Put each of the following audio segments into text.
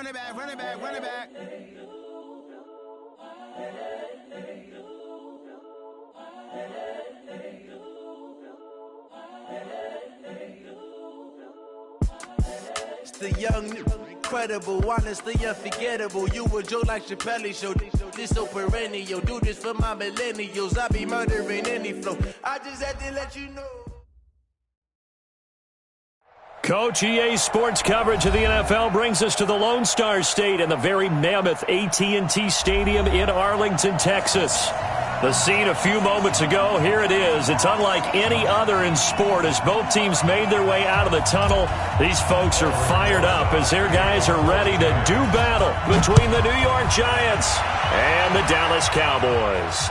run it back, run it back, run it back. It's the young, incredible, honestly unforgettable. You a joke like Chappelle Show. This so perennial. Do this for my millennials. I be murdering any flow. I just had to let you know. Coach, EA Sports coverage of the NFL brings us to the Lone Star State and the very mammoth AT&T Stadium in Arlington, Texas. The scene a few moments ago, here it is. It's unlike any other in sport as both teams made their way out of the tunnel. These folks are fired up as their guys are ready to do battle between the New York Giants and the Dallas Cowboys.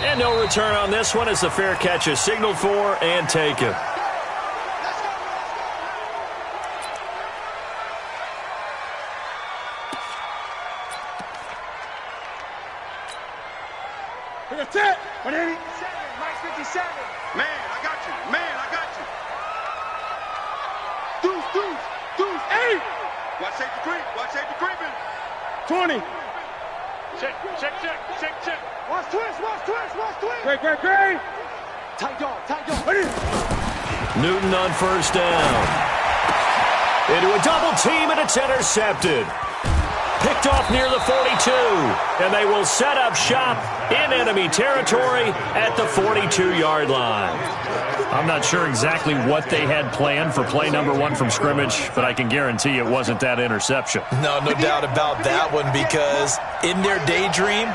And no return on this one as the fair catch is signaled for and taken. That's it. 187, Mike 57. Man, I got you. Man, I got you. Deuce, 8. Watch safety creep. Watch safety creeping. 20. Check. Watch twist. Great. Tight dog. Newton on first down. Into a double team, and it's intercepted. Picked off near the 42, and they will set up shop in enemy territory at the 42-yard line. I'm not sure exactly what they had planned for play number 1 from scrimmage, but I can guarantee it wasn't that interception. No doubt about that one, because in their daydream,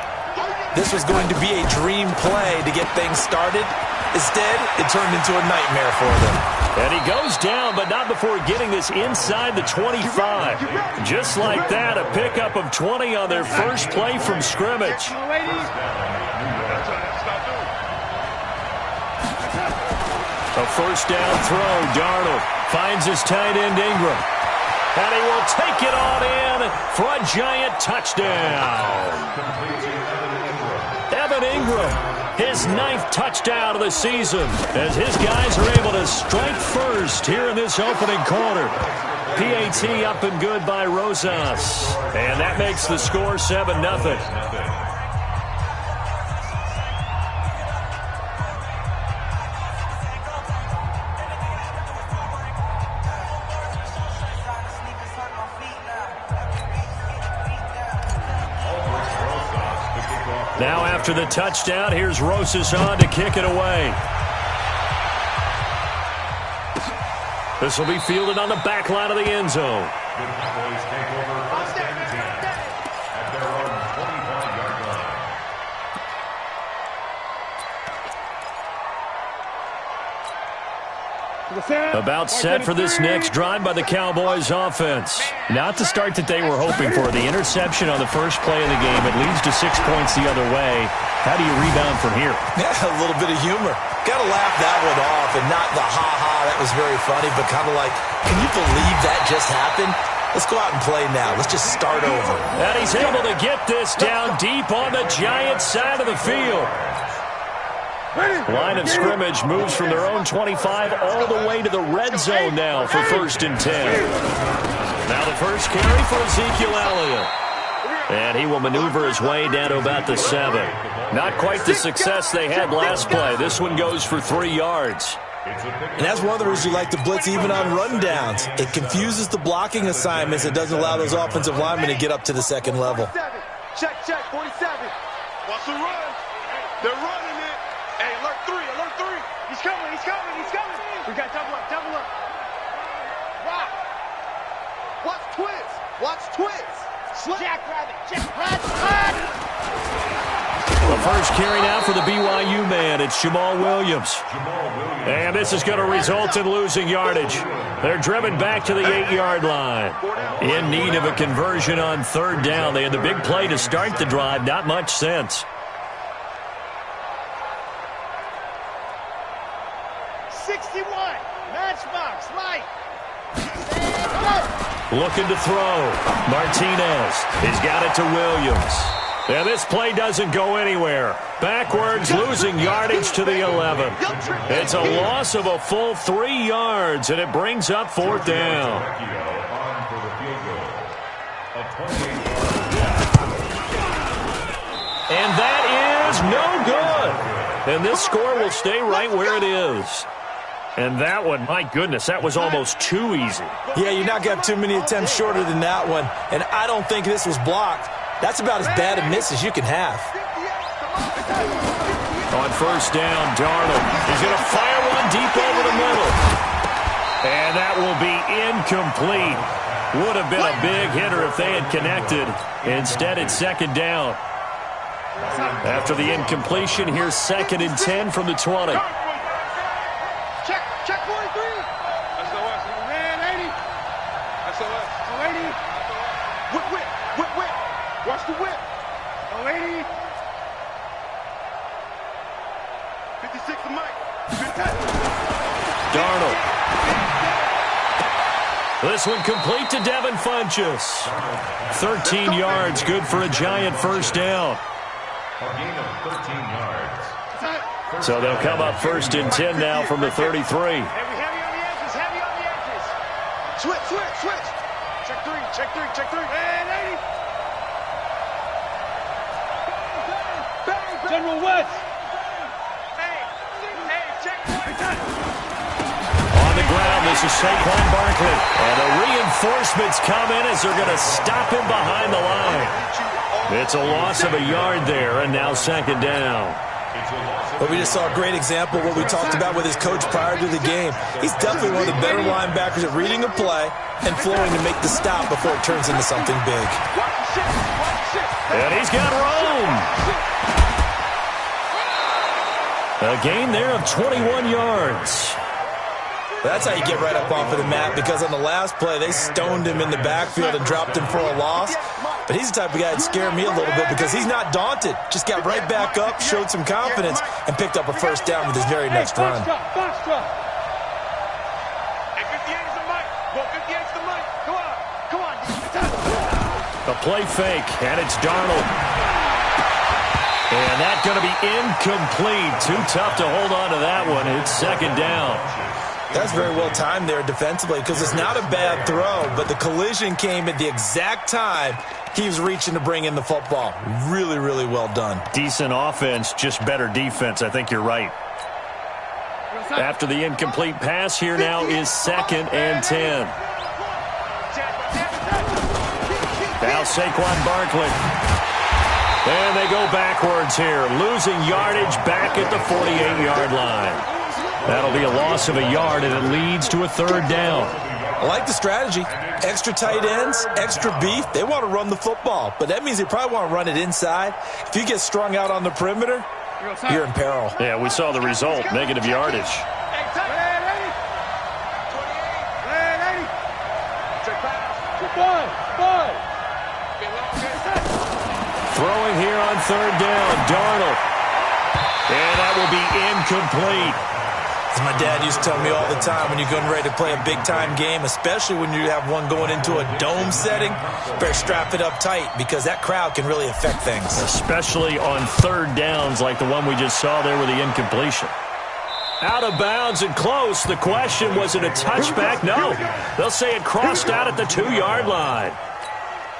this was going to be a dream play to get things started. Instead, it turned into a nightmare for them. And he goes down, but not before getting this inside the 25. Just like that, a pickup of 20 on their first play from scrimmage. A first down throw. Darnold finds his tight end Ingram. And he will take it on in for a giant touchdown. Evan Ingram. His 9th touchdown of the season as his guys are able to strike first here in this opening quarter. PAT up and good by Rosas. And that makes the score 7-0. Now after the touchdown, here's Rosas on to kick it away. This will be fielded on the back line of the end zone. About set for this next drive by the Cowboys offense. Not the start that they were hoping for. The interception on the first play of the game. It leads to 6 points the other way. How do you rebound from here? Yeah, a little bit of humor. Got to laugh that one off, and not the ha-ha, that was very funny, but kind of like, can you believe that just happened? Let's go out and play now. Let's just start over. And he's able to get this down deep on the Giants side of the field. Line of scrimmage moves from their own 25 all the way to the red zone now for 1st and 10. Now the first carry for Ezekiel Elliott. And he will maneuver his way down to about the 7. Not quite the success they had last play. This one goes for 3 yards. And that's one of the reasons you like to blitz even on rundowns. It confuses the blocking assignments. It doesn't allow those offensive linemen to get up to the second level. Check, 47. Watch the run. They're running it. Hey, alert 3. He's coming. We got double up. Rock. Watch twist. Jackrabbit. The first carry now for the BYU man. It's Jamal Williams. And this is going to result in losing yardage. They're driven back to the 8-yard line. In need of a conversion on 3rd down. They had the big play to start the drive. Not much sense. 61. Matchbox. Right. Looking to throw. Martinez. He's got it to Williams. And this play doesn't go anywhere. Backwards, losing yardage to the 11. It's a loss of a full 3 yards, and it brings up 4th down. And that is no good. And this score will stay right where it is. And that one, my goodness, that was almost too easy. Yeah, you're not going to have too many attempts shorter than that one. And I don't think this was blocked. That's about as bad a miss as you can have. On first down, Darnold. He's going to fire one deep over the middle. And that will be incomplete. Would have been a big hitter if they had connected. Instead, it's second down. After the incompletion, here's 2nd and 10 from the 20. Check 43. SOS. Man, 80. SOS. 80. Whip. Watch the whip. 80. 56 to Mike. Darnold. This one complete to Devin Funchess. 13 yards, good for a giant first down. A gain of 13 yards. So they'll come up 1st and 10 now from the 33. Heavy on the edges. Switch. Check three. And 80. General West. Hey, check. On the ground, this is Saquon Barkley. And the reinforcements come in as they're going to stop him behind the line. It's a loss of a yard there, and now 2nd down. But we just saw a great example of what we talked about with his coach prior to the game. He's definitely one of the better linebackers at reading a play and flowing to make the stop before it turns into something big. And he's got room. A gain there of 21 yards. That's how you get right up off of the mat, because on the last play, they stoned him in the backfield and dropped him for a loss. But he's the type of guy that scared me a little bit because he's not daunted. Just got right back up, showed some confidence, and picked up a first down with his very next run. Hey, 58 is the mic. Well, 58 is the mic. Come on. A play fake, and it's Darnold. And that's going to be incomplete. Too tough to hold on to that one. It's 2nd down. That's very well timed there defensively, because it's not a bad throw, but the collision came at the exact time he was reaching to bring in the football. Really, really well done. Decent offense, just better defense. I think you're right. After the incomplete pass, here now is 2nd and 10. Now Saquon Barkley. And they go backwards here, losing yardage back at the 48-yard line. That'll be a loss of a yard, and it leads to a 3rd down. I like the strategy. Extra tight ends, extra beef. They want to run the football, but that means they probably want to run it inside. If you get strung out on the perimeter, you're in peril. Yeah, we saw the result, negative yardage. Throwing here on 3rd down, Darnold. And that will be incomplete. As my dad used to tell me all the time, when you're getting ready to play a big-time game, especially when you have one going into a dome setting, better strap it up tight, because that crowd can really affect things. Especially on 3rd downs like the one we just saw there with the incompletion. Out of bounds and close. The question, was it a touchback? No. They'll say it crossed out at the 2-yard line.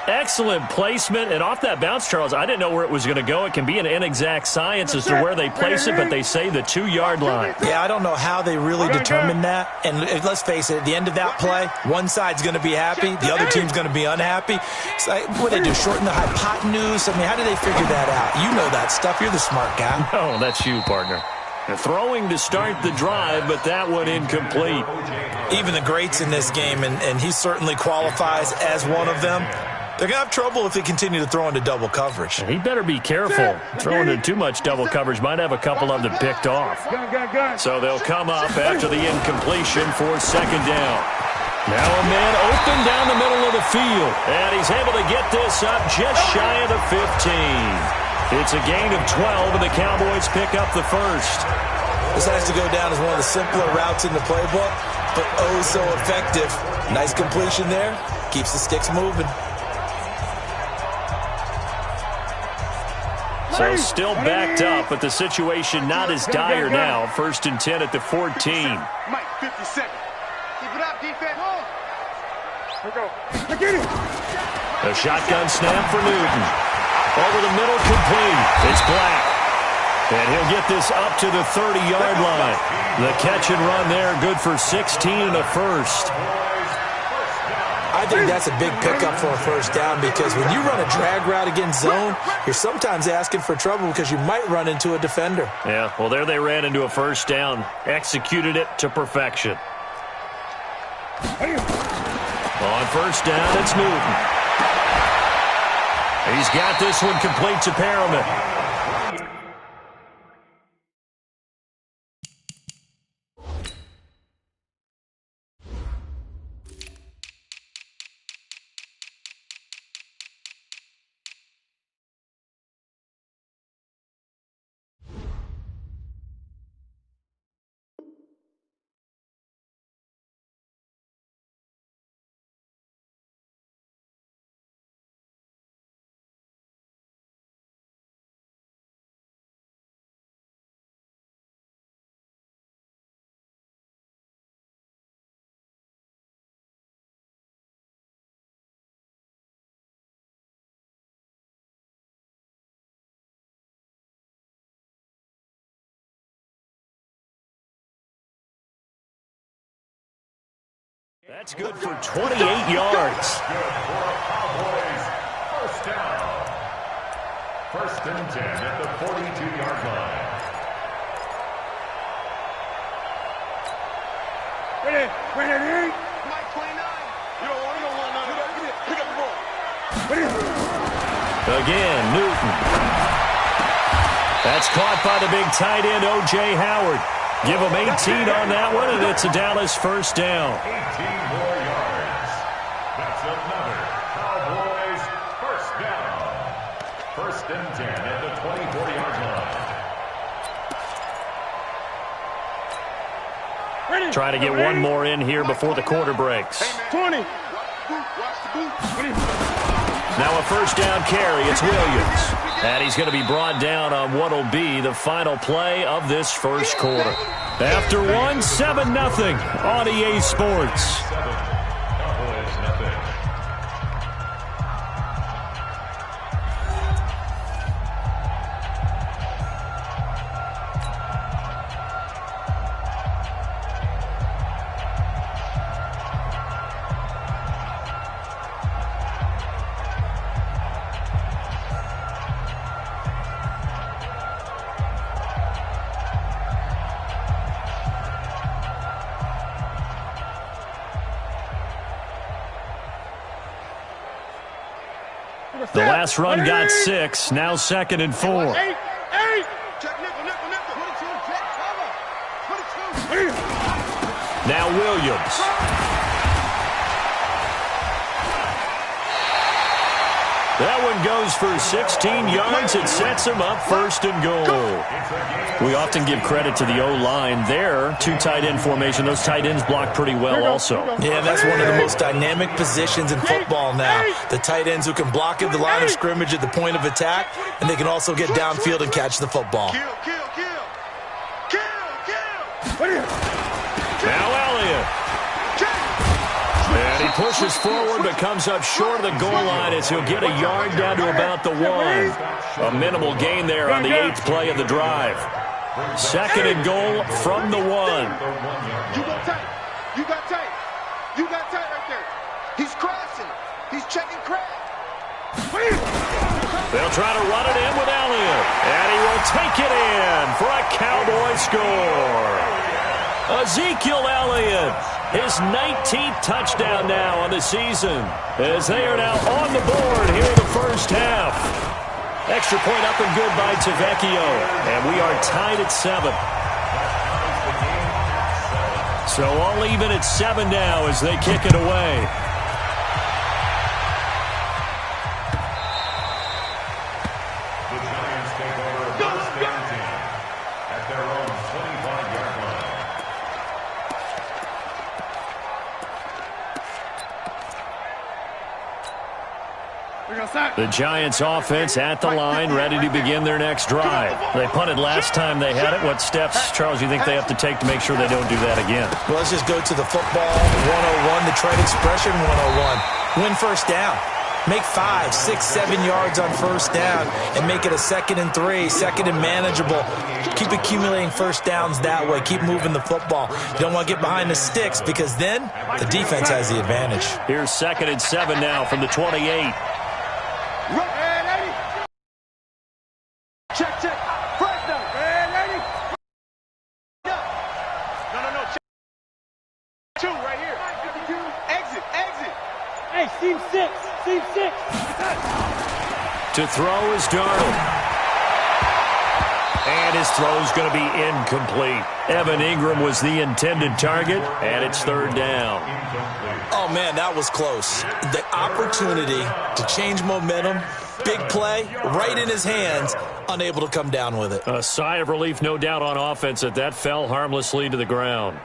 Excellent placement, and off that bounce, Charles, I didn't know where it was going to go. It can be an inexact science as to where they place it, but they say the 2-yard line. Yeah, I don't know how they really determine that. And let's face it, at the end of that play, one side's going to be happy, the other team's going to be unhappy. It's like, what do they do, shorten the hypotenuse? I mean, how do they figure that out? You know that stuff. You're the smart guy. No, that's you, partner. They're throwing to start the drive, but that one incomplete. Even the greats in this game, and he certainly qualifies as one of them, they're going to have trouble if they continue to throw into double coverage. He better be careful. Throwing into too much double coverage might have a couple of them picked off. So they'll come up after the incompletion for 2nd down. Now a man open down the middle of the field. And he's able to get this up just shy of the 15. It's a gain of 12, and the Cowboys pick up the first. This has to go down as one of the simpler routes in the playbook, but oh so effective. Nice completion there. Keeps the sticks moving. So still backed up, but the situation not as dire now. 1st and 10 at the 14. Mike, 57. Keep it up, defense. The shotgun snap for Newton. Over the middle, complete. It's Black. And he'll get this up to the 30-yard line. The catch and run there, good for 16 and a first. I think that's a big pickup for a first down because when you run a drag route against zone, you're sometimes asking for trouble because you might run into a defender. Yeah, well, there they ran into a first down. Executed it to perfection. On first down, it's Newton. He's got this one complete to Perriman. That's good for 28 yards. First down. First and 10 at the 42-yard line. Ready? Mike 29. You don't want none. Pick up the ball. Again, Newton. That's caught by the big tight end, O.J. Howard. Give him 18 on that one, and it's a Dallas first down. 18 more yards. That's another Cowboys first down. First and 10 at the 24-yard line. Try to get one more in here before the quarter breaks. 20. Now a first down carry. It's Williams. And he's going to be brought down on what will be the final play of this first quarter. After one, 7-0 on EA Sports. Cowboys nothing. The last run got 6. Now 2nd and 4. 8. Check nickel. Now Williams. That one goes for 16 yards. It sets him up first and goal. We often give credit to the O-line there. 2 tight end formation. Those tight ends block pretty well also. Yeah, that's one of the most dynamic positions in football now. The tight ends who can block at the line of scrimmage at the point of attack, and they can also get downfield and catch the football. Now Elliott. And he pushes forward but comes up short of the goal line as he'll get a yard down to about the 1. A minimal gain there on the 8th play of the drive. 2nd and goal from the 1. You got tight. You got tight right there. He's crashing. He's checking crash. They'll try to run it in with Elliott. And he will take it in for a Cowboy score. Ezekiel Elliott, his 19th touchdown now on the season, as they are now on the board here in the first half. Extra point up and good by Tavecchio, and we are tied at 7. So all even at 7 now as they kick it away. The Giants take over first and 10 at their own 25-yard line. The Giants offense at the line, ready to begin their next drive. They punted last time they had it. What steps, Charles, you think they have to take to make sure they don't do that again? Well, let's just go to the football 101, the trade expression 101. Win first down. Make 5, 6, 7 yards on first down and make it a 2nd and 3, 2nd and manageable. Keep accumulating first downs that way. Keep moving the football. You don't want to get behind the sticks because then the defense has the advantage. Here's 2nd and 7 now from the 28. Check, check. First down. No. Check. 2 right here. Exit. Hey, seam 6. To throw is Darnold. And his throw's going to be incomplete. Evan Ingram was the intended target, and it's 3rd down. Oh, man, that was close. The opportunity to change momentum, big play, right in his hands, unable to come down with it. A sigh of relief, no doubt, on offense that fell harmlessly to the ground.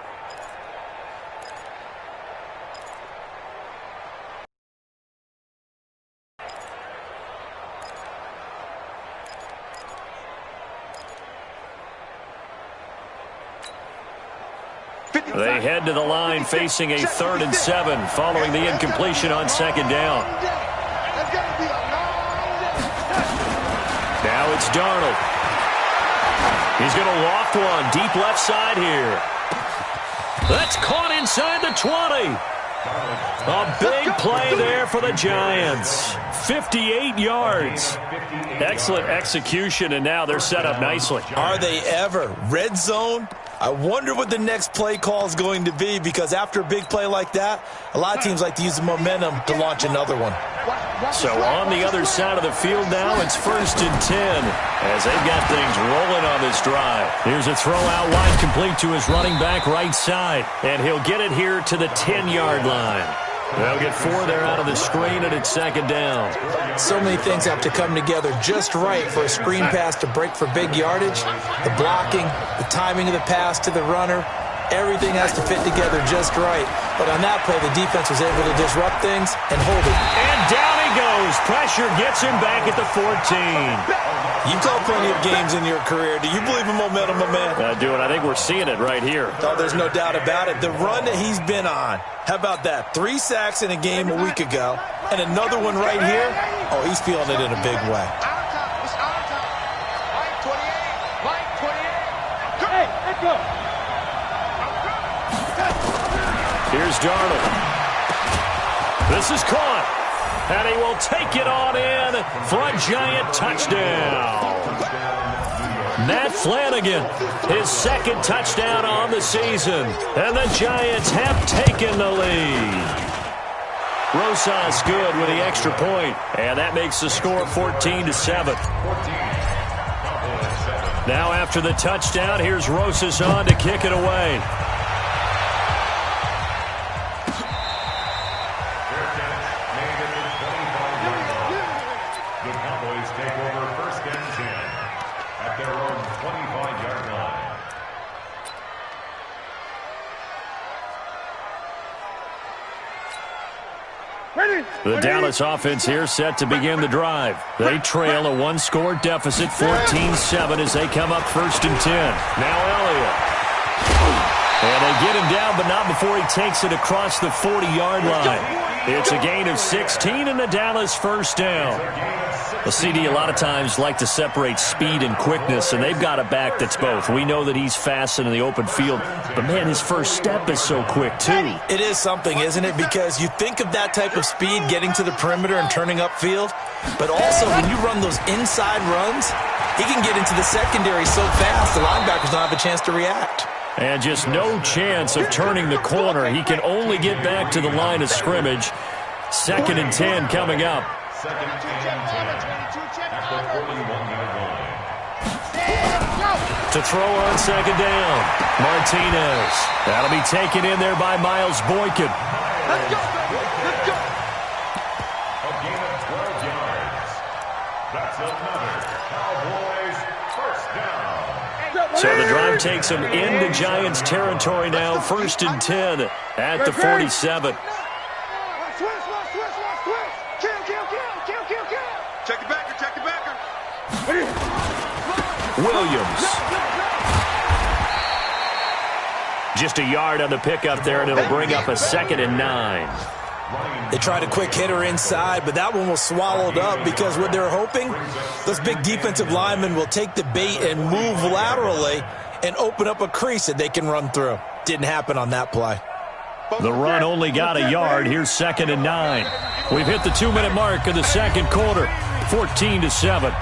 They head to the line facing a 3rd and 7 following the incompletion on 2nd down. Now it's Darnold. He's going to loft one deep left side here. That's caught inside the 20. A big play there for the Giants. 58 yards. Excellent execution, and now they're set up nicely. Are they ever? Red zone? I wonder what the next play call is going to be, because after a big play like that, a lot of teams like to use the momentum to launch another one. So on the other side of the field now, it's 1st and 10 as they've got things rolling on this drive. Here's a throw out wide, complete to his running back right side, and he'll get it here to the 10-yard line. They'll get 4 there out of the screen, and it's 2nd down. So many things have to come together just right for a screen pass to break for big yardage. The blocking, the timing of the pass to the runner, everything has to fit together just right. But on that play, the defense was able to disrupt things and hold it. And down he goes. Pressure gets him back at the 14. You've called plenty of games in your career. Do you believe in momentum, my man? I do, and I think we're seeing it right here. Oh, there's no doubt about it. The run that he's been on, how about that? 3 sacks in a game a week ago, and another one right here. Oh, he's feeling it in a big way. Hey, let's go. Here's Darnold. This is caught. And he will take it on in for a Giant touchdown. Matt Flanagan, his 2nd touchdown on the season. And the Giants have taken the lead. Rosas good with the extra point. And that makes the score 14-7. Now after the touchdown, here's Rosas on to kick it away. The Dallas offense here set to begin the drive. They trail a 1-score deficit, 14-7, as they come up 1st and 10. Now Elliott. And they get him down, but not before he takes it across the 40-yard line. It's a gain of 16 and the Dallas 1st down. The CD a lot of times like to separate speed and quickness, and they've got a back that's both. We know that he's fast in the open field, but, man, his first step is so quick, too. It is something, isn't it? Because you think of that type of speed getting to the perimeter and turning upfield, but also when you run those inside runs, he can get into the secondary so fast the linebackers don't have a chance to react. And just no chance of turning the corner. He can only get back to the line of scrimmage. 2nd and 10 coming up. 2nd and 10 at the 41-yard line. To throw on 2nd down, Martinez. That'll be taken in there by Miles Boykin. Let's go, let's go. A gain of 12 yards. That's another Cowboys 1st down. So the drive takes them into Giants territory now, 1st and 10 at the 47. twist, watch twist, watch twist. Kill, kill, kill, kill, kill, kill. Check the backer, check the backer. Williams. Just a yard on the pickup there, and it'll bring up a 2nd and 9. They tried a quick hitter inside, but that one was swallowed up because what they're hoping, those big defensive linemen will take the bait and move laterally and open up a crease that they can run through. Didn't happen on that play. The run only got a yard. Here's 2nd and 9. We've hit the 2-minute mark of the second quarter, 14-7.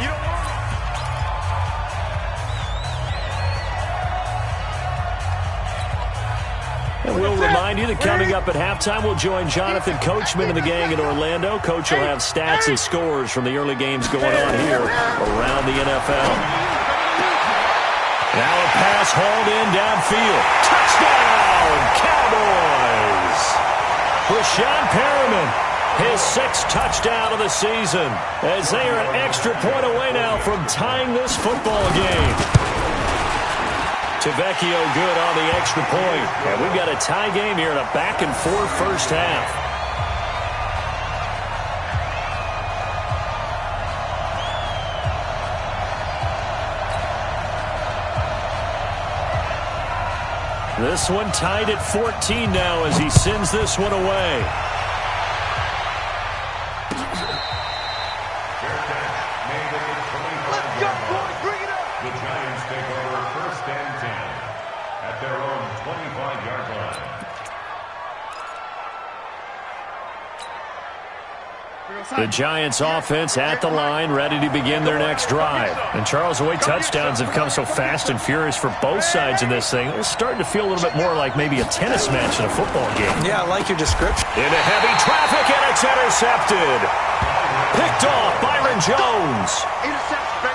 And we'll remind you that coming up at halftime, we'll join Jonathan Coachman and the gang in Orlando. Coach will have stats and scores from the early games going on here around the NFL. Now a pass hauled in downfield. Touchdown, Cowboys! Rashawn Perriman, his 6th touchdown of the season, as they are an extra point away now from tying this football game. Tavecchio good on the extra point. And we've got a tie game here in a back-and-forth first half. This one tied at 14 now as he sends this one away. Let's go, boys, bring it up. The Giants take over 1st and 10 at their own 25-yard line. The Giants offense at the line, ready to begin their next drive. And Charles, the way touchdowns have come so fast and furious for both sides in this thing, it's starting to feel a little bit more like maybe a tennis match in a football game. Yeah, I like your description. Into heavy traffic, and it's intercepted. Picked off Byron Jones.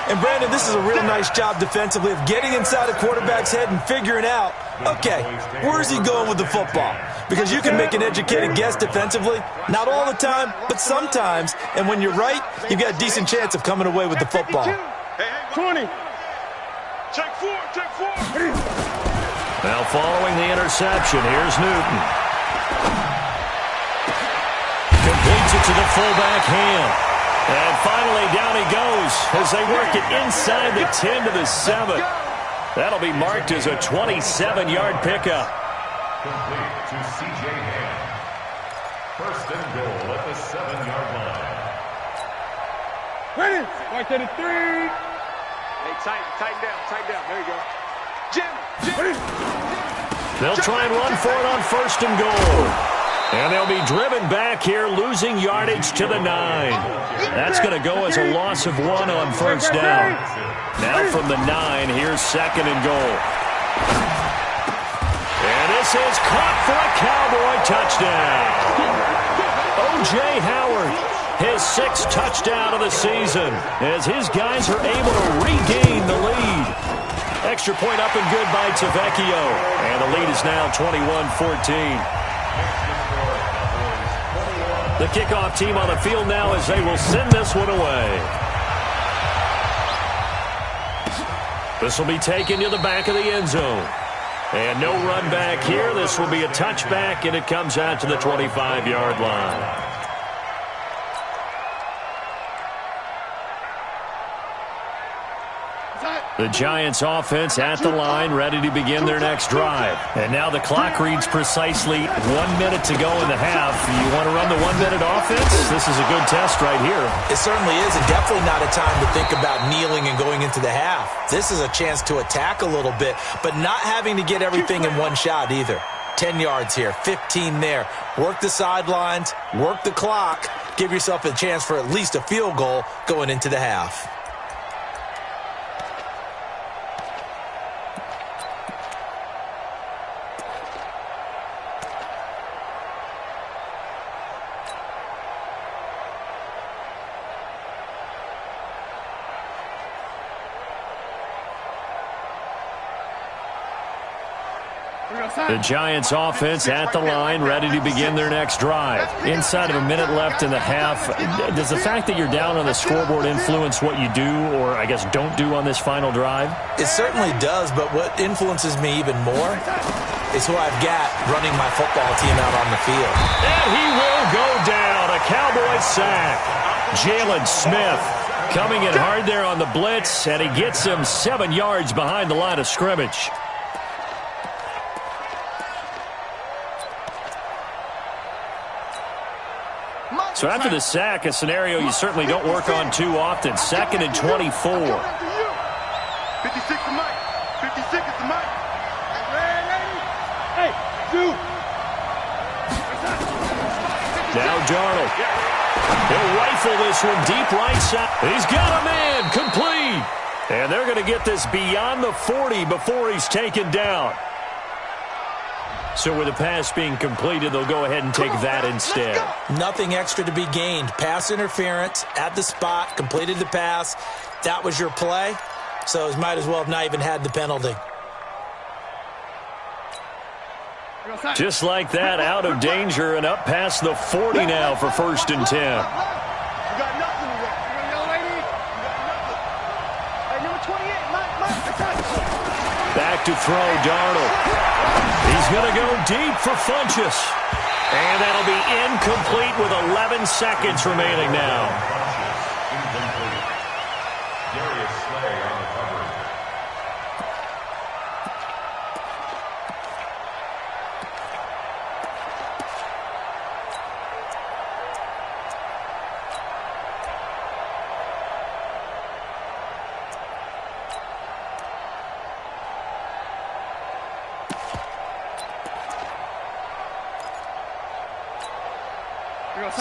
And, Brandon, this is a real nice job defensively of getting inside a quarterback's head and figuring out, okay, where's he going with the football? Because you can make an educated guess defensively, not all the time, but sometimes. And when you're right, you've got a decent chance of coming away with the football. 20. Check 4, check 4. Now following the interception, here's Newton. Completes it to the fullback hand. And finally, down he goes as they work it inside the 10 to the 7. That'll be marked as a 27-yard pickup. Complete to C.J. Ham. 1st and goal at the 7-yard line. Ready? Right to the 3. Hey, tighten down. There you go. Jim. They'll try and run for it on 1st and goal. And they'll be driven back here, losing yardage to the 9. That's going to go as a loss of 1 on 1st down. Now from the 9, here's 2nd and goal. And this is caught for a Cowboy touchdown. O.J. Howard, his 6th touchdown of the season, as his guys are able to regain the lead. Extra point up and good by Tavecchio. And the lead is now 21-14. The kickoff team on the field now as they will send this one away. This will be taken to the back of the end zone. And no run back here. This will be a touchback, and it comes out to the 25-yard line. The Giants offense at the line, ready to begin their next drive. And now the clock reads precisely 1 minute to go in the half. You want to run the 1-minute offense? This is a good test right here. It certainly is, and definitely not a time to think about kneeling and going into the half. This is a chance to attack a little bit, but not having to get everything in one shot either. 10 yards here, 15 there. Work the sidelines, work the clock, give yourself a chance for at least a field goal going into the half. The Giants offense at the line, ready to begin their next drive. Inside of a minute left in the half, does the fact that you're down on the scoreboard influence what you do, or I guess don't do on this final drive? It certainly does, but what influences me even more is who I've got running my football team out on the field. And he will go down. A Cowboy sack. Jalen Smith coming in hard there on the blitz, and he gets him 7 yards behind the line of scrimmage. So after the sack, a scenario you certainly don't work on too often. 2nd and 24. 56 to Mike. 56 is to Mike. Hey, dude. Now Darnold. He'll rifle this one deep right side. He's got a man complete. And they're going to get this beyond the 40 before he's taken down. So with the pass being completed, they'll go ahead and take that instead. Nothing extra to be gained. Pass interference at the spot, completed the pass. That was your play, so it might as well have not even had the penalty. Just like that, out of danger and up past the 40 now for 1st and 10. You got nothing to work. You got yellow lady? You got nothing. Hey, number 28, Mike, attack. Back to throw, Darnold. He's going to go deep for Funchess. And that'll be incomplete with 11 seconds remaining now. Incomplete. Darius Slay on the cover.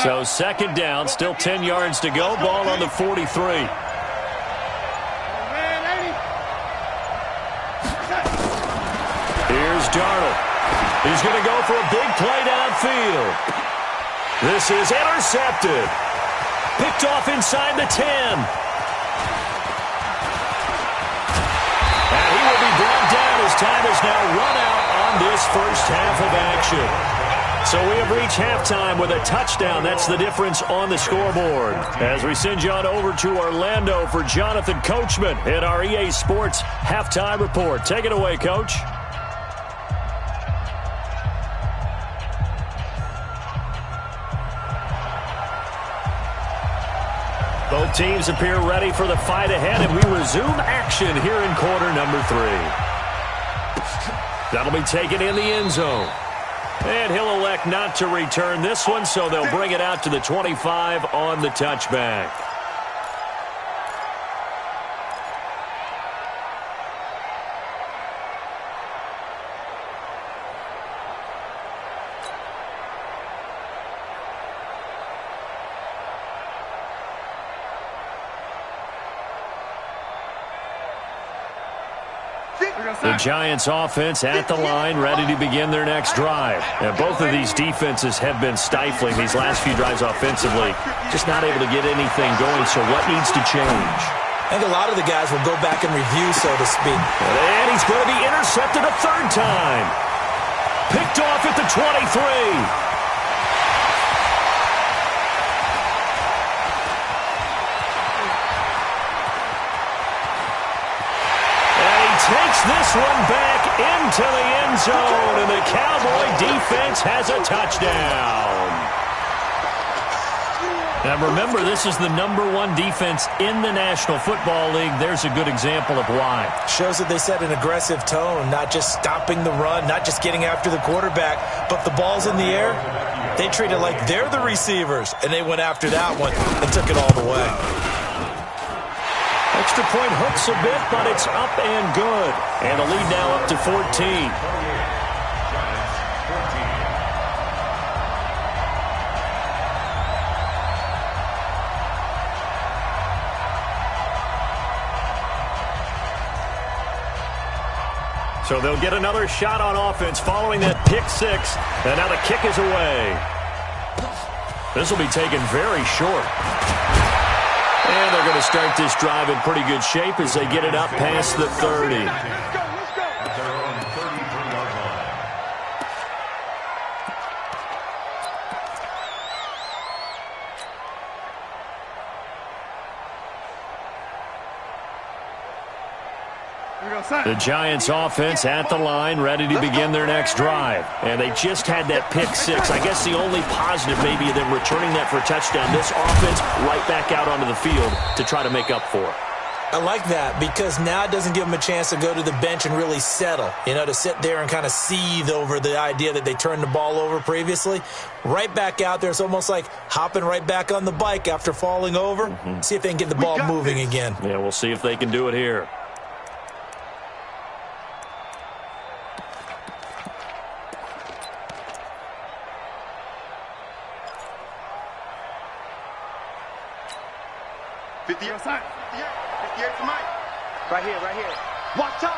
So 2nd down, still 10 yards to go. Ball on the 43. Here's Darnold. He's going to go for a big play downfield. This is intercepted. Picked off inside the 10. And he will be brought down as time is now run out on this first half of action. So we have reached halftime with a touchdown. That's the difference on the scoreboard. As we send you on over to Orlando for Jonathan Coachman in our EA Sports Halftime Report. Take it away, Coach. Both teams appear ready for the fight ahead, and we resume action here in quarter number 3. That'll be taken in the end zone. And he'll elect not to return this one, so they'll bring it out to the 25 on the touchback. The Giants offense at the line, ready to begin their next drive. And both of these defenses have been stifling these last few drives offensively. Just not able to get anything going, so what needs to change? I think a lot of the guys will go back and review, so to speak. And he's going to be intercepted a 3rd time. Picked off at the 23. Takes this one back into the end zone, and the Cowboy defense has a touchdown. Now remember, this is the #1 defense in the National Football League. There's a good example of why. Shows that they set an aggressive tone, not just stopping the run, not just getting after the quarterback, but the ball's in the air. They treat it like they're the receivers, and they went after that one and took it all the way. Extra point hooks a bit, but it's up and good. And the lead now up to 14. So they'll get another shot on offense following that pick 6. And now the kick is away. This will be taken very short. And they're going to start this drive in pretty good shape as they get it up past the 30. At their own 33-yard line. The Giants offense at the line, ready to begin their next drive. And they just had that pick six. I guess the only positive maybe of them returning that for a touchdown. This offense right back out onto the field to try to make up for it. I like that because now it doesn't give them a chance to go to the bench and really settle, to sit there and kind of seethe over the idea that they turned the ball over previously. Right back out there, it's almost like hopping right back on the bike after falling over. See if they can get the ball moving again. Yeah, we'll see if they can do it here. Right here. Watch time.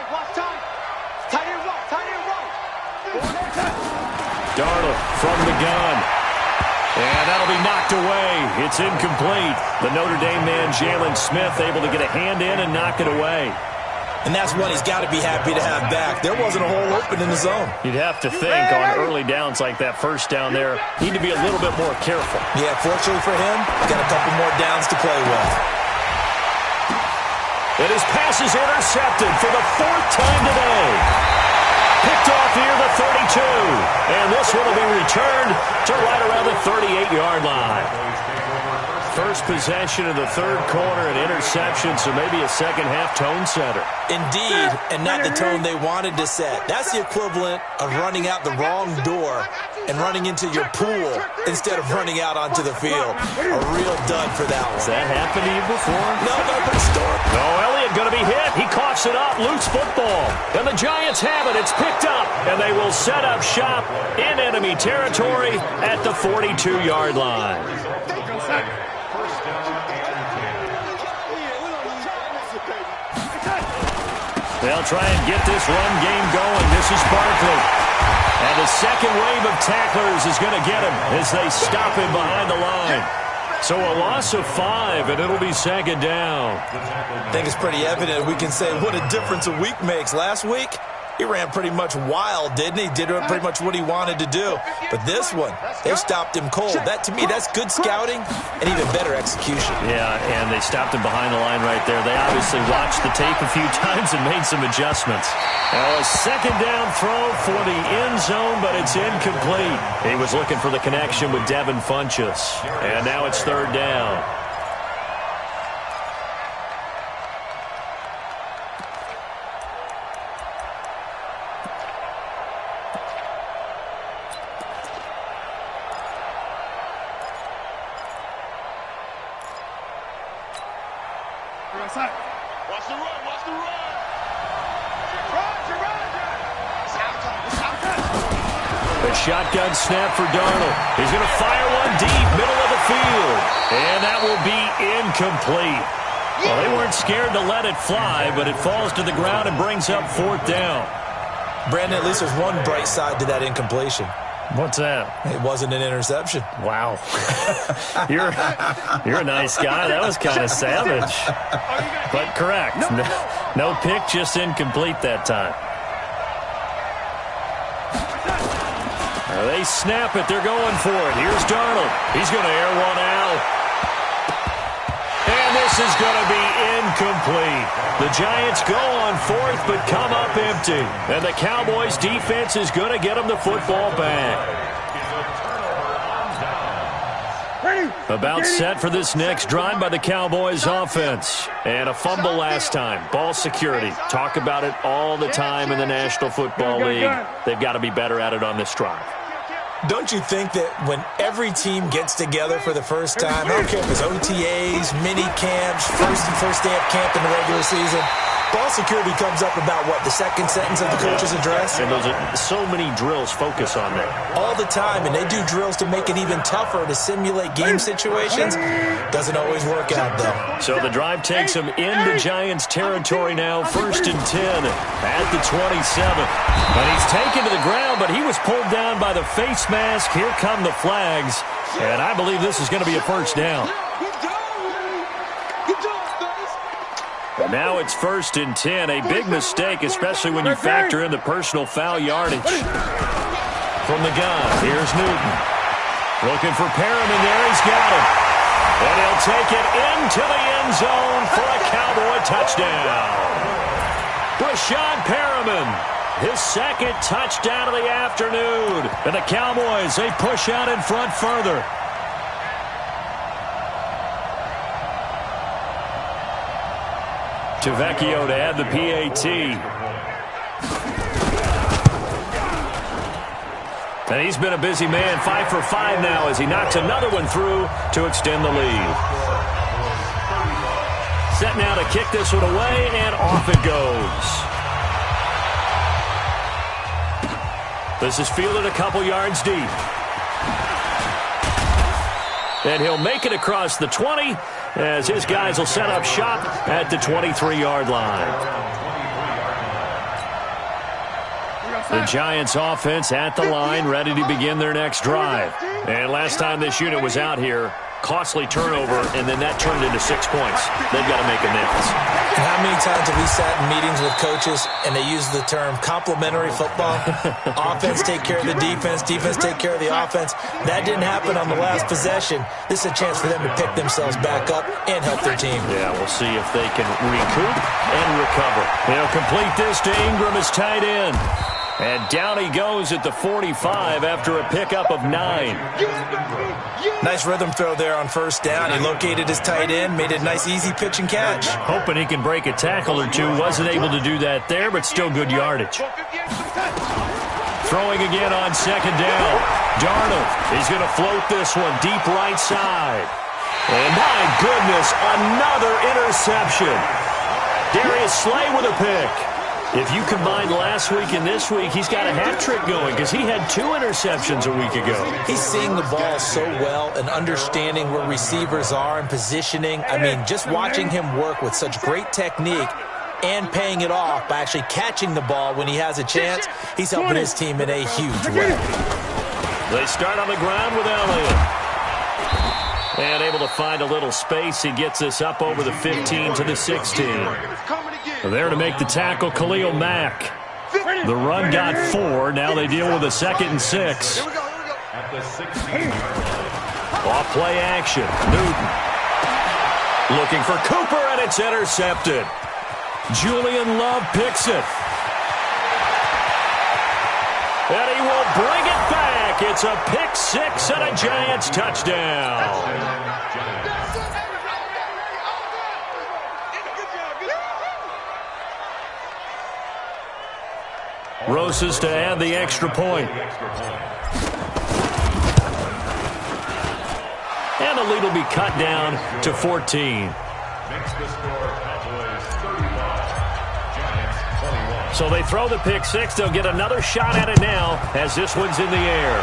Tight end right. Darnold from the gun. And that'll be knocked away. It's incomplete. The Notre Dame man, Jalen Smith, able to get a hand in and knock it away. And that's one he's got to be happy to have back. There wasn't a hole open in the zone. You'd have to think on early downs like that first down there, need to be a little bit more careful. Yeah, fortunately for him, got a couple more downs to play with. And his pass is intercepted for the fourth time today. Picked off here the 32. And this one will be returned to right around the 38-yard line. First possession of the third quarter, an interception, so maybe a second-half tone setter. Indeed, and not the tone they wanted to set. That's the equivalent of running out the wrong door and running into your pool instead of running out onto the field. A real dud for that one. Has that happened to you before? No, but historic. No, Elliott going to be hit. He coughs it up. Loose football. And the Giants have it. It's picked up. And they will set up shop in enemy territory at the 42-yard line. They'll try and get this run game going. This is Barkley. And the second wave of tacklers is going to get him as they stop him behind the line. So a loss of 5, and it'll be second down. I think it's pretty evident. We can say what a difference a week makes. Last week, he ran pretty much wild, didn't he? Did pretty much what he wanted to do. But this one, they stopped him cold. That, to me, that's good scouting and even better execution. Yeah, and they stopped him behind the line right there. They obviously watched the tape a few times and made some adjustments. Now a second down throw for the end zone, but it's incomplete. He was looking for the connection with Devin Funchess. And now it's third down. Watch the run. A shotgun snap for Darnold. He's going to fire one deep, middle of the field. And that will be incomplete. Well, they weren't scared to let it fly, but it falls to the ground and brings up fourth down. Brandon, at least there's one bright side to that incompletion. What's that? It wasn't an interception. Wow. You're a nice guy. That was kind of savage. But correct. No pick, just incomplete that time. They snap it. They're going for it. Here's Darnold. He's going to air one out. And this is going to be incomplete. The Giants go on fourth but come up empty. And the Cowboys defense is going to get them the football back. About set for this next drive by the Cowboys offense. And a fumble last time. Ball security. Talk about it all the time in the National Football League. They've got to be better at it on this drive. Don't you think that when every team gets together for the first time, I don't care if it's OTAs, mini camps, first day of camp in the regular season, ball security comes up about, what, the second sentence of the coach's address? And those are so many drills focus on that. All the time, and they do drills to make it even tougher to simulate game situations. Doesn't always work out, though. So the drive takes them into Giants territory now, 1st and 10 at the 27. And he's taken to the ground, but he was pulled down by the face mask. Here come the flags, and I believe this is going to be a first down. Now it's 1st and 10, a big mistake, especially when you factor in the personal foul yardage. From the gun, here's Newton. Looking for Perriman there, he's got him. And he'll take it into the end zone for a Cowboy touchdown. Brashad Perriman, his second touchdown of the afternoon. And the Cowboys, they push out in front further. Tavecchio to add the PAT. And he's been a busy man, 5 for 5 now as he knocks another one through to extend the lead. Set now to kick this one away, and off it goes. This is fielded a couple yards deep. And he'll make it across the 20 as his guys will set up shop at the 23-yard line. The Giants offense at the line, ready to begin their next drive. And last time this unit was out here, costly turnover, and then that turned into 6 points. They've got to make amends. How many times have we sat in meetings with coaches and they use the term complementary football? Offense take care of the defense, defense take care of the offense. That didn't happen on the last possession. This is a chance for them to pick themselves back up and help their team. Yeah, we'll see if they can recoup and recover. They'll complete this to Ingram as tight end. And down he goes at the 45 after a pickup of 9. Nice rhythm throw there on first down. He located his tight end, made a nice easy pitch and catch. Hoping he can break a tackle or two. Wasn't able to do that there, but still good yardage. Throwing again on second down. Darnold is going to float this one deep right side. And my goodness, another interception. Darius Slay with a pick. If you combine last week and this week, he's got a hat trick going because he had 2 interceptions a week ago. He's seeing the ball so well and understanding where receivers are and positioning. I mean, just watching him work with such great technique and paying it off by actually catching the ball when he has a chance, he's helping his team in a huge way. They start on the ground with Elliott. And able to find a little space. He gets us up over the 15 to the 16. There to make the tackle, Khalil Mack. The run got 4. Now they deal with a 2nd and 6. Off play action. Newton. Looking for Cooper, and it's intercepted. Julian Love picks it. And he will bring it back. It's a pick 6 and a Giants touchdown. Rosas to add the extra point. And the lead will be cut down to 14. So they throw the pick 6. They'll get another shot at it now as this one's in the air.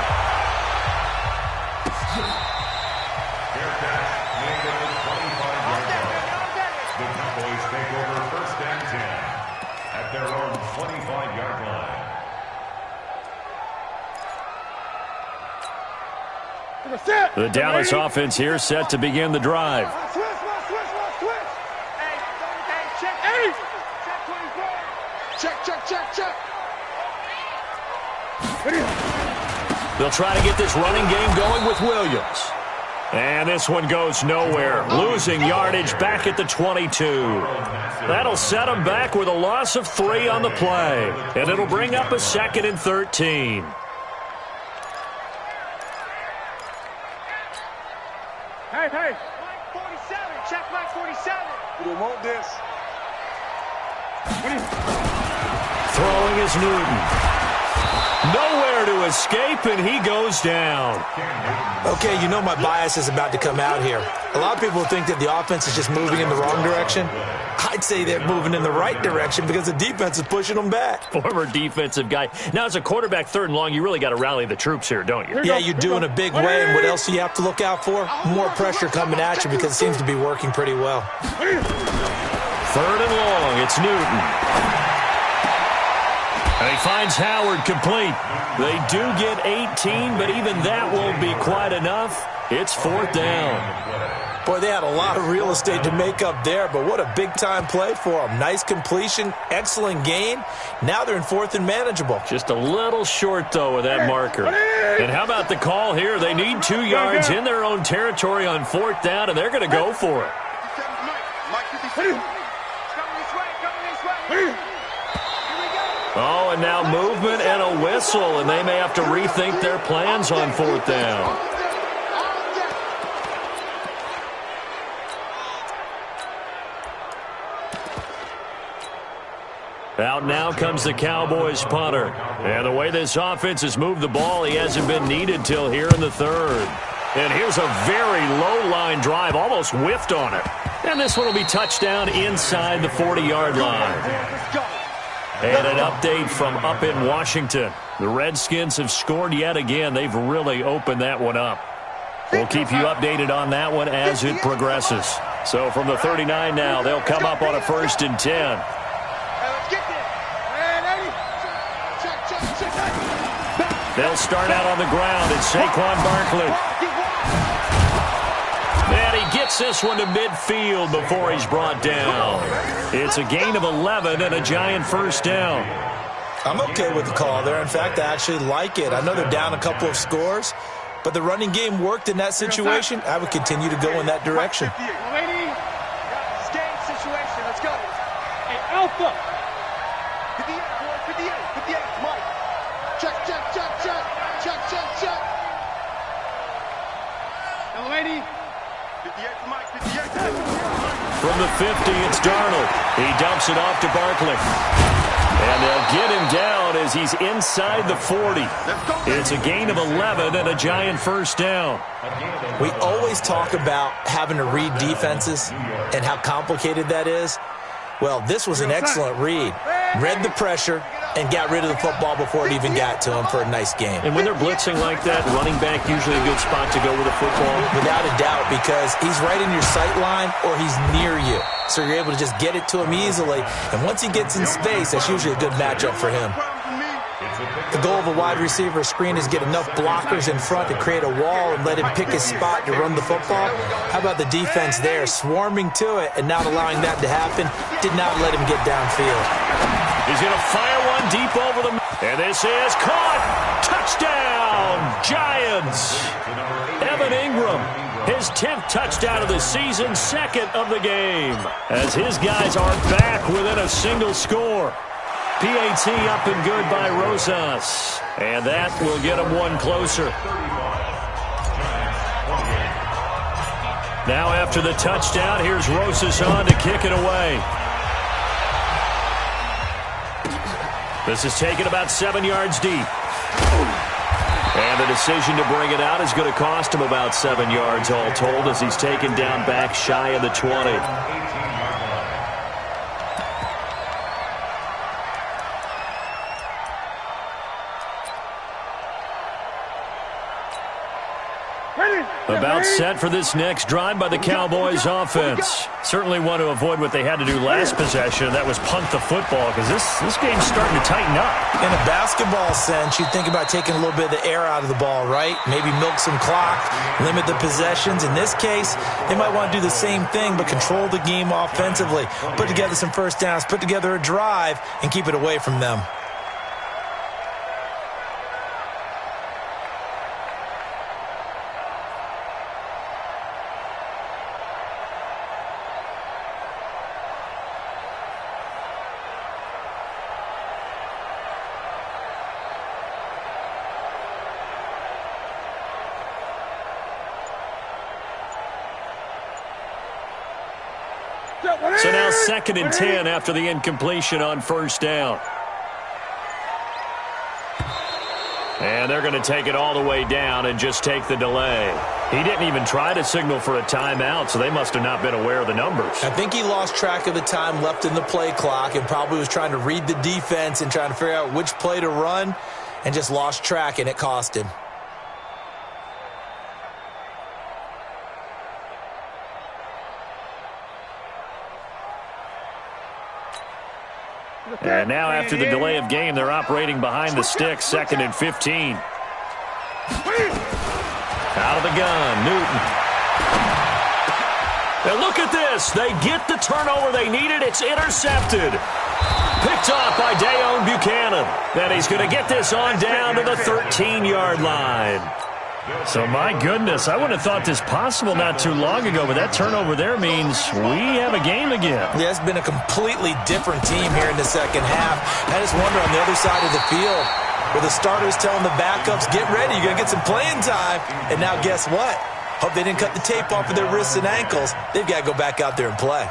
The Cowboys take over 1st and 10 at their own 25-yard line. The Dallas offense here set to begin the drive. Check. They'll try to get this running game going with Williams. And this one goes nowhere. Losing yardage back at the 22. That'll set them back with a loss of 3 on the play. And it'll bring up a 2nd and 13. Hey. Mike 47. Check Mike 47. We don't want this. Throwing is Newton. Nowhere to escape, and he goes down. Okay, you know my bias is about to come out here. A lot of people think that the offense is just moving in the wrong direction. I'd say they're moving in the right direction because the defense is pushing them back. Former defensive guy. Now, as a quarterback 3rd and long, you really got to rally the troops here, don't you? Yeah, you're doing a big way, and what else do you have to look out for? More pressure coming at you because it seems to be working pretty well. 3rd and long, it's Newton. And he finds Howard complete. They do get 18, but even that won't be quite enough. It's 4th down. Boy, they had a lot of real estate to make up there, but what a big-time play for them. Nice completion, excellent gain. Now they're in 4th and manageable. Just a little short, though, with that marker. And how about the call here? They need 2 yards in their own territory on 4th down, and they're going to go for it. Mike 57. Coming this way. Oh, and now movement and a whistle, and they may have to rethink their plans on 4th down. Out now comes the Cowboys punter. And the way this offense has moved the ball, he hasn't been needed till here in the 3rd. And here's a very low-line drive, almost whiffed on it. And this one will be touchdown inside the 40-yard line. And an update from up in Washington. The Redskins have scored yet again. They've really opened that one up. We'll keep you updated on that one as it progresses. So from the 39 now, they'll come up on a 1st and 10. They'll start out on the ground. It's Saquon Barkley. And he gets this one to midfield before he's brought down. It's a gain of 11 and a giant 1st down. I'm okay with the call there. In fact, I actually like it. I know they're down a couple of scores, but the running game worked in that situation. I would continue to go in that direction. Situation. Let's go. Hey, Alpha. 58, boys. 58. 58. Mike. Check. Delaney. 58 Mike. 58. From the 50, it's Darnold. He dumps it off to Barkley. And they'll get him down as he's inside the 40. It's a gain of 11 and a giant 1st down. We always talk about having to read defenses and how complicated that is. Well, this was an excellent read. Read the pressure and got rid of the football before it even got to him for a nice game. And when they're blitzing like that, running back usually a good spot to go with a football. Without a doubt, because he's right in your sight line or he's near you. So you're able to just get it to him easily. And once he gets in space, that's usually a good matchup for him. The goal of a wide receiver screen is get enough blockers in front to create a wall and let him pick his spot to run the football. How about the defense there, swarming to it and not allowing that to happen? Did not let him get downfield. He's going to fire one deep over the... And this is caught. Touchdown, Giants. Evan Ingram, his 10th touchdown of the season, 2nd of the game. As his guys are back within a single score. PAT up and good by Rosas. And that will get him one closer. Now after the touchdown, here's Rosas on to kick it away. This is taken about 7 yards deep. And the decision to bring it out is going to cost him about 7 yards all told as he's taken down back shy of the 20. About set for this next drive by the Cowboys offense. Certainly want to avoid what they had to do last possession. That was punt the football because this game's starting to tighten up. In a basketball sense, you think about taking a little bit of the air out of the ball, right? Maybe milk some clock, limit the possessions. In this case, they might want to do the same thing but control the game offensively. Put together some 1st downs, put together a drive, and keep it away from them. So now 2nd and 10 after the incompletion on 1st down. And they're going to take it all the way down and just take the delay. He didn't even try to signal for a timeout, so they must have not been aware of the numbers. I think he lost track of the time left in the play clock and probably was trying to read the defense and trying to figure out which play to run and just lost track, and it cost him. And now after the delay of game, they're operating behind the sticks, 2nd and 15. Out of the gun, Newton. Now look at this. They get the turnover they needed. It's intercepted. Picked off by Dayon Buchanan. Then he's going to get this on down to the 13-yard line. So, my goodness, I wouldn't have thought this possible not too long ago, but that turnover there means we have a game again. Yeah, it's been a completely different team here in the second half. I just wonder on the other side of the field, where the starters telling the backups, get ready, you're going to get some playing time. And now guess what? Hope they didn't cut the tape off of their wrists and ankles. They've got to go back out there and play.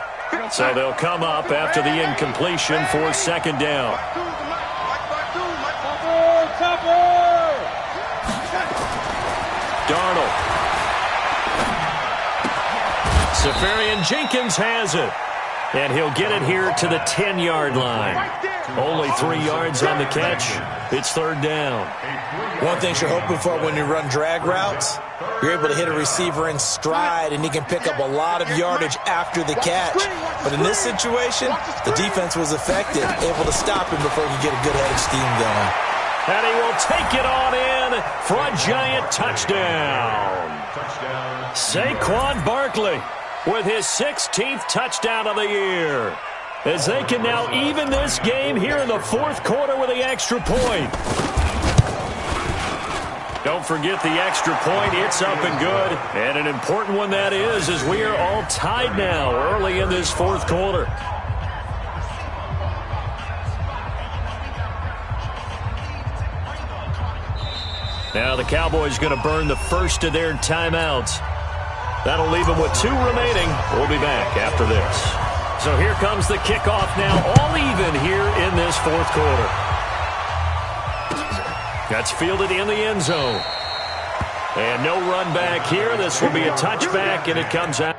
So they'll come up after the incompletion for second down. Darnold. Safarian Jenkins has it. And he'll get it here to the 10-yard line. Only 3 yards on the catch. It's third down. One thing you're hoping for when you run drag routes, you're able to hit a receiver in stride, and he can pick up a lot of yardage after the catch. But in this situation, the defense was effective, able to stop him before he could get a good head of steam going. And he will take it on in for a giant touchdown. Saquon Barkley with his 16th touchdown of the year, as they can now even this game here in the fourth quarter with the extra point. Don't forget the extra point. It's up and good. And an important one that is, as we are all tied now early in this fourth quarter. Now the Cowboys going to burn the first of their timeouts. That'll leave them with 2 remaining. We'll be back after this. So here comes the kickoff now, all even here in this fourth quarter. That's fielded in the end zone. And no run back here. This will be a touchback, and it comes out.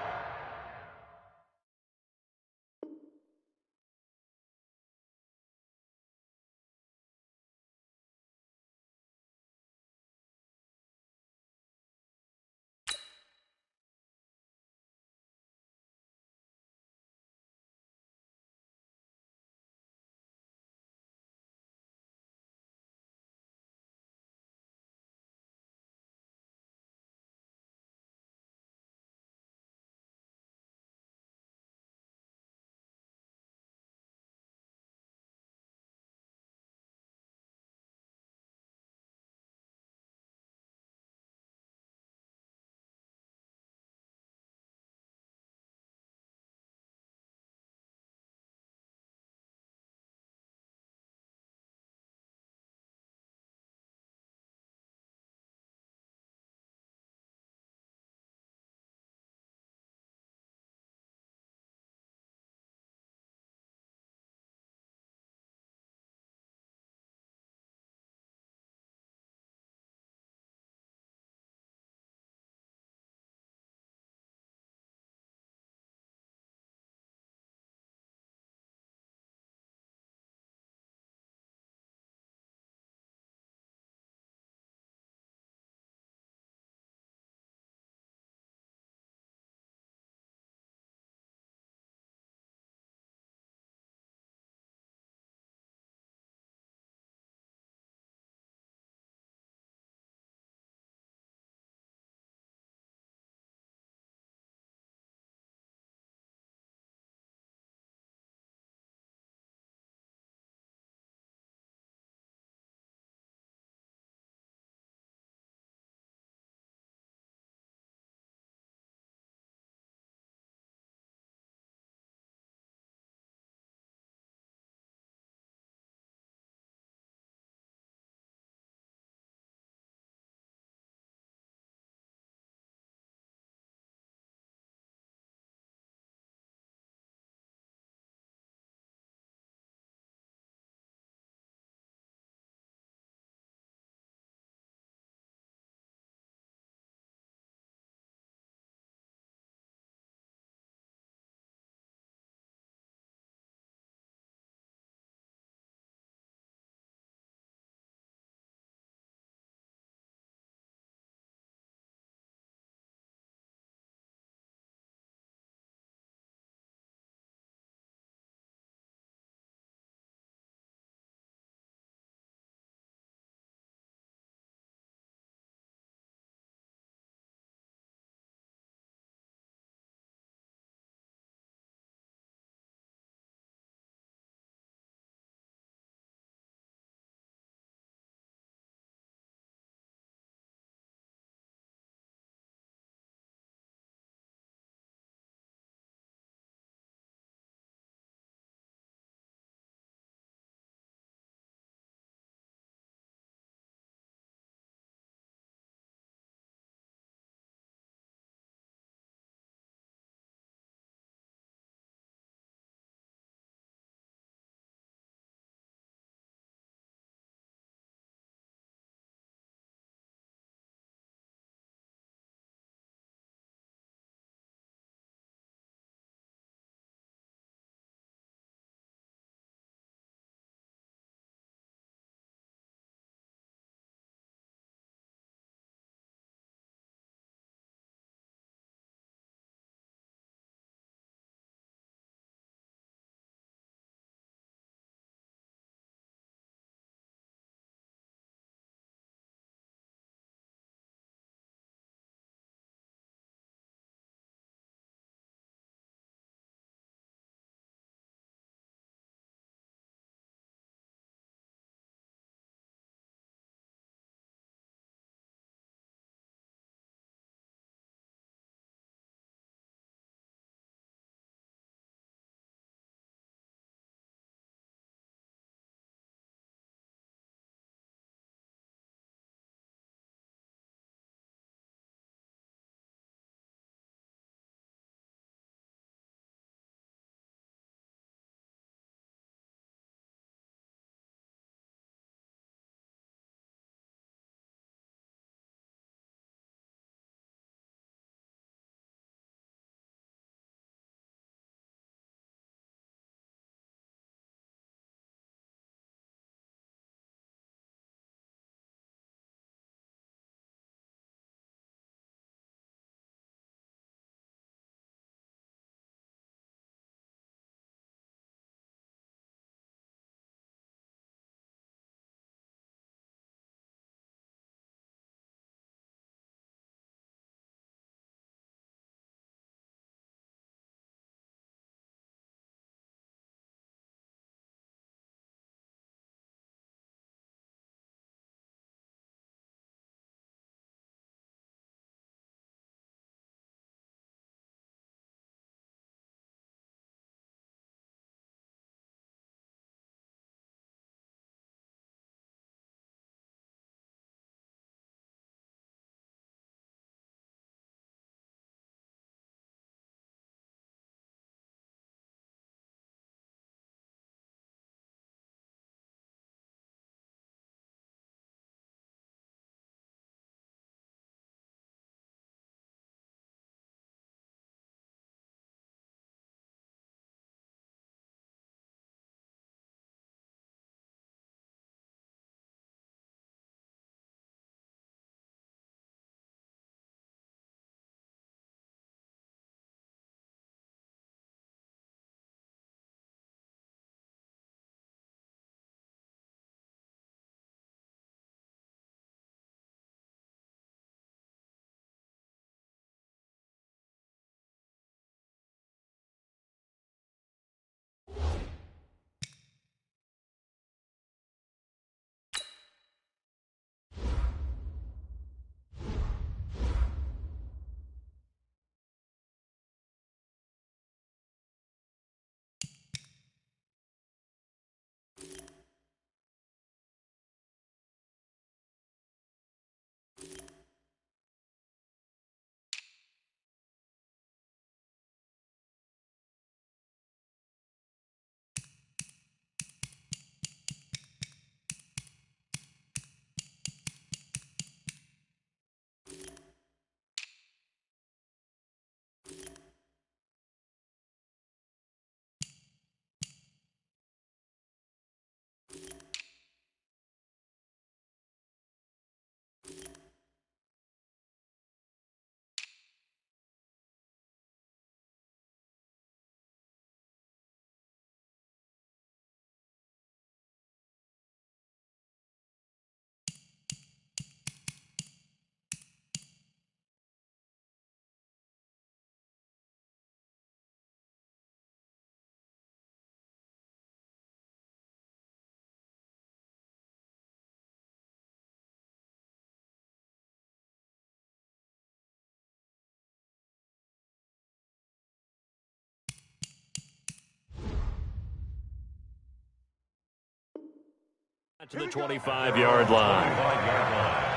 To the 25-yard line.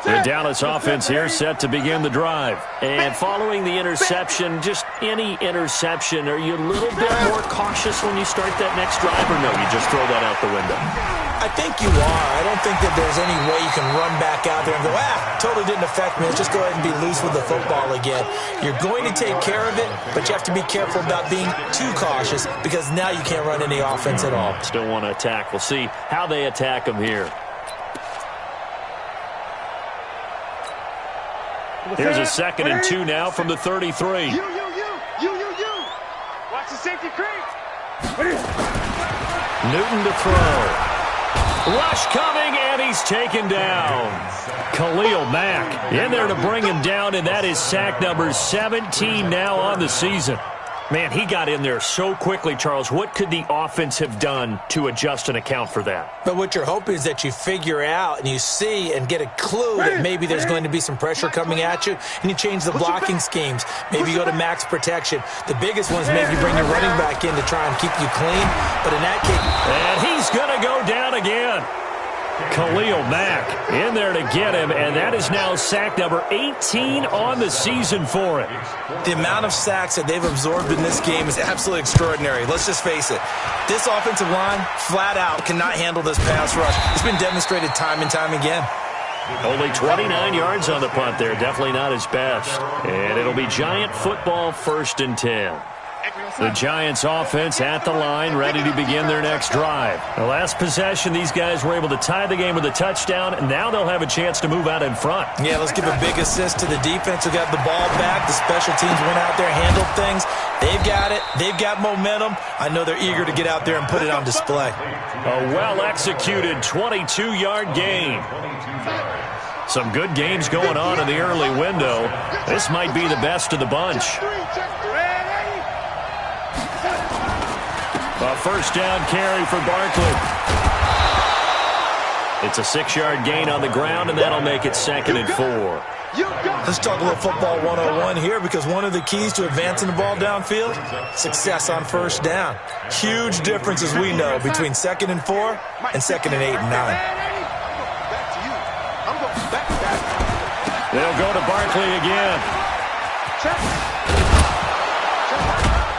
The Dallas offense here set to begin the drive. And following the interception, just any interception, are you a little bit more cautious when you start that next drive, or no, you just throw that out the window? I think you are. I don't think that there's any way you can run back out there and go, totally didn't affect me. Let's just go ahead and be loose with the football again. You're going to take care of it, but you have to be careful about being too cautious because now you can't run any offense at all. Still want to attack. We'll see how they attack them here. Here's a 2nd and 2 now from the 33. You. Watch the safety creep. Newton to throw. Rush coming, and he's taken down. Khalil Mack in there to bring him down, and that is sack number 17 now on the season. Man, he got in there so quickly, Charles. What could the offense have done to adjust and account for that? But what you're hoping is that you figure out and you see and get a clue that maybe there's going to be some pressure coming at you, and you change the blocking schemes. Maybe you go to max protection. The biggest one is maybe bring your running back in to try and keep you clean. But in that case... And he's going to go down again. Khalil Mack in there to get him, and that is now sack number 18 on the season for it. The amount of sacks that they've absorbed in this game is absolutely extraordinary. Let's just face it. This offensive line, flat out, cannot handle this pass rush. It's been demonstrated time and time again. Only 29 yards on the punt there. Definitely not his best. And it'll be Giant football, 1st and 10. The Giants offense at the line, ready to begin their next drive. The last possession, these guys were able to tie the game with a touchdown, and now they'll have a chance to move out in front. Yeah, let's give a big assist to the defense who got the ball back. The special teams went out there, handled things. They've got it. They've got momentum. I know they're eager to get out there and put it on display. A well-executed 22-yard gain. Some good games going on in the early window. This might be the best of the bunch. A first down carry for Barkley. It's a 6-yard gain on the ground, and that'll make it 2nd and 4. Let's talk a little football 101 here, because one of the keys to advancing the ball downfield, success on first down. Huge difference, as we know, between 2nd and 4 and 2nd and 8 and 9. They'll go to Barkley again.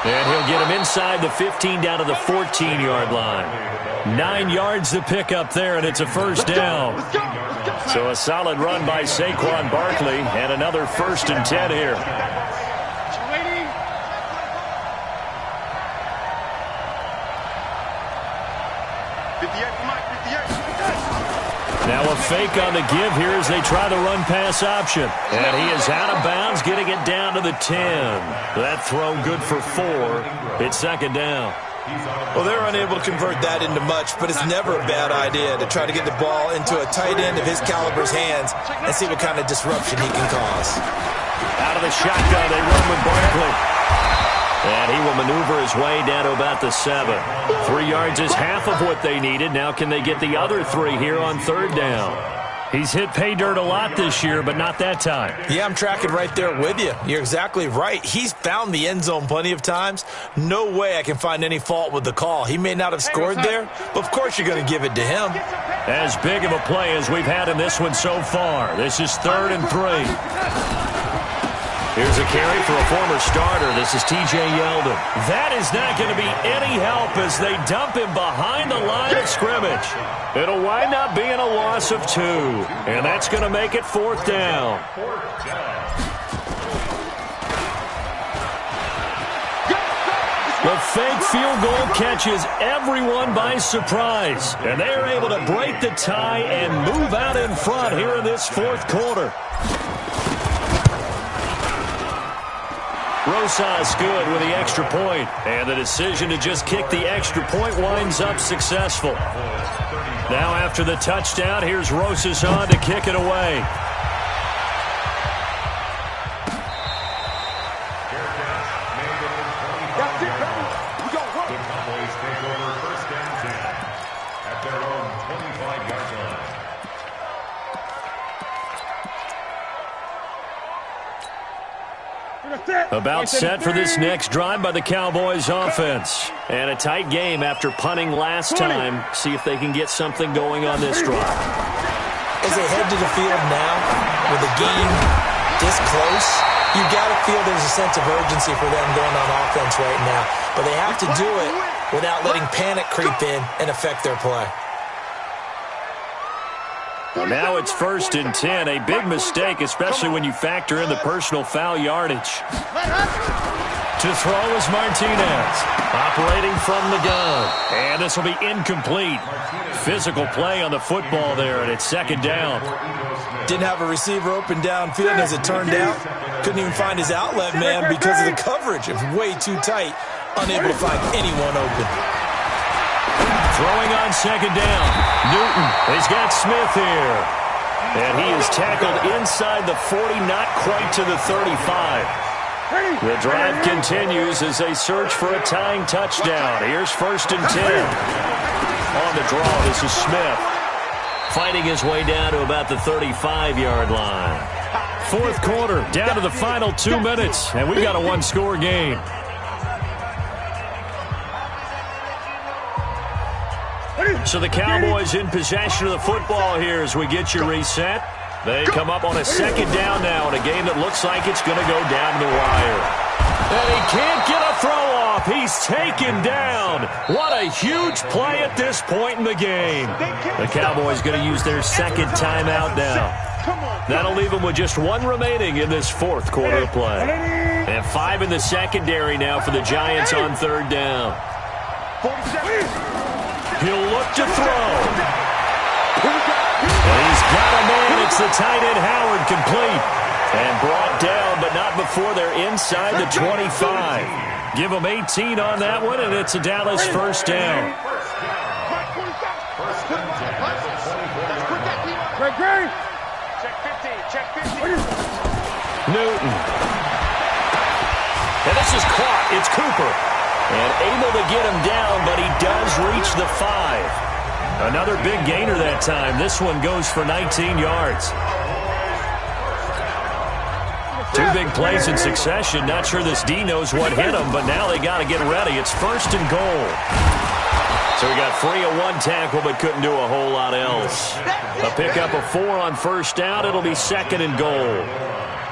And he'll get him inside the 15 down to the 14-yard line. 9 yards to pick up there, and it's a first down. So a solid run by Saquon Barkley, and another 1st and 10 here. Now a fake on the give here as they try the run-pass option. And he is out of bounds, getting it down to the 10. That throw good for 4. It's 2nd down. Well, they're unable to convert that into much, but it's never a bad idea to try to get the ball into a tight end of his caliber's hands and see what kind of disruption he can cause. Out of the shotgun, they run with Barkley. And he will maneuver his way down to about the 7. 3 yards is half of what they needed. Now can they get the other 3 here on 3rd down? He's hit pay dirt a lot this year, but not that time. Yeah, I'm tracking right there with you. You're exactly right. He's found the end zone plenty of times. No way I can find any fault with the call. He may not have scored there, but of course you're going to give it to him. As big of a play as we've had in this one so far. This is 3rd and 3. Here's a carry for a former starter. This is T.J. Yeldon. That is not going to be any help as they dump him behind the line of scrimmage. It'll wind up being a loss of 2. And that's going to make it 4th down. The fake field goal catches everyone by surprise. And they are able to break the tie and move out in front here in this 4th quarter. Rosas good with the extra point, and the decision to just kick the extra point winds up successful. Now after the touchdown, here's Rosas on to kick it away. The Cowboys take over 1st and 10 at their own 25-yard line. About set for this next drive by the Cowboys offense. And a tight game after punting last time. See if they can get something going on this drive. As they head to the field now, with the game this close, you've got to feel there's a sense of urgency for them going on offense right now. But they have to do it without letting panic creep in and affect their play. Well, now it's 1st and 10. A big mistake, especially when you factor in the personal foul yardage. To throw is Martinez. Operating from the gun. And this will be incomplete. Physical play on the football there, and it's 2nd down. Didn't have a receiver open downfield, and as it turned out, couldn't even find his outlet man because of the coverage. It was way too tight. Unable to find anyone open. Throwing on 2nd down. Newton has got Smith here. And he is tackled inside the 40, not quite to the 35. The drive continues as they search for a tying touchdown. Here's 1st and 10. On the draw, this is Smith. Fighting his way down to about the 35-yard line. 4th quarter, down to the final 2 minutes, and we've got a 1-score game. So the Cowboys in possession of the football here as we get you reset. They come up on a second down now in a game that looks like it's going to go down to the wire. And he can't get a throw off. He's taken down. What a huge play at this point in the game. The Cowboys going to use their second timeout now. That'll leave them with just one remaining in this fourth quarter of play. And 5 in the secondary now for the Giants on third down. He'll look to throw. And he's got a man. It's the tight end Howard, complete. And brought down, but not before they're inside the 25. Give them 18 on that one, and it's a Dallas first down. Check 15, check 15. Newton. And this is caught. It's Cooper. And able to get him down, but he does reach the 5. Another big gainer that time. This one goes for 19 yards. 2 big plays in succession. Not sure this D knows what hit him, but now they got to get ready. It's first and goal. So he got free of 1 tackle, but couldn't do a whole lot else. A pickup of 4 on first down. It'll be second and goal.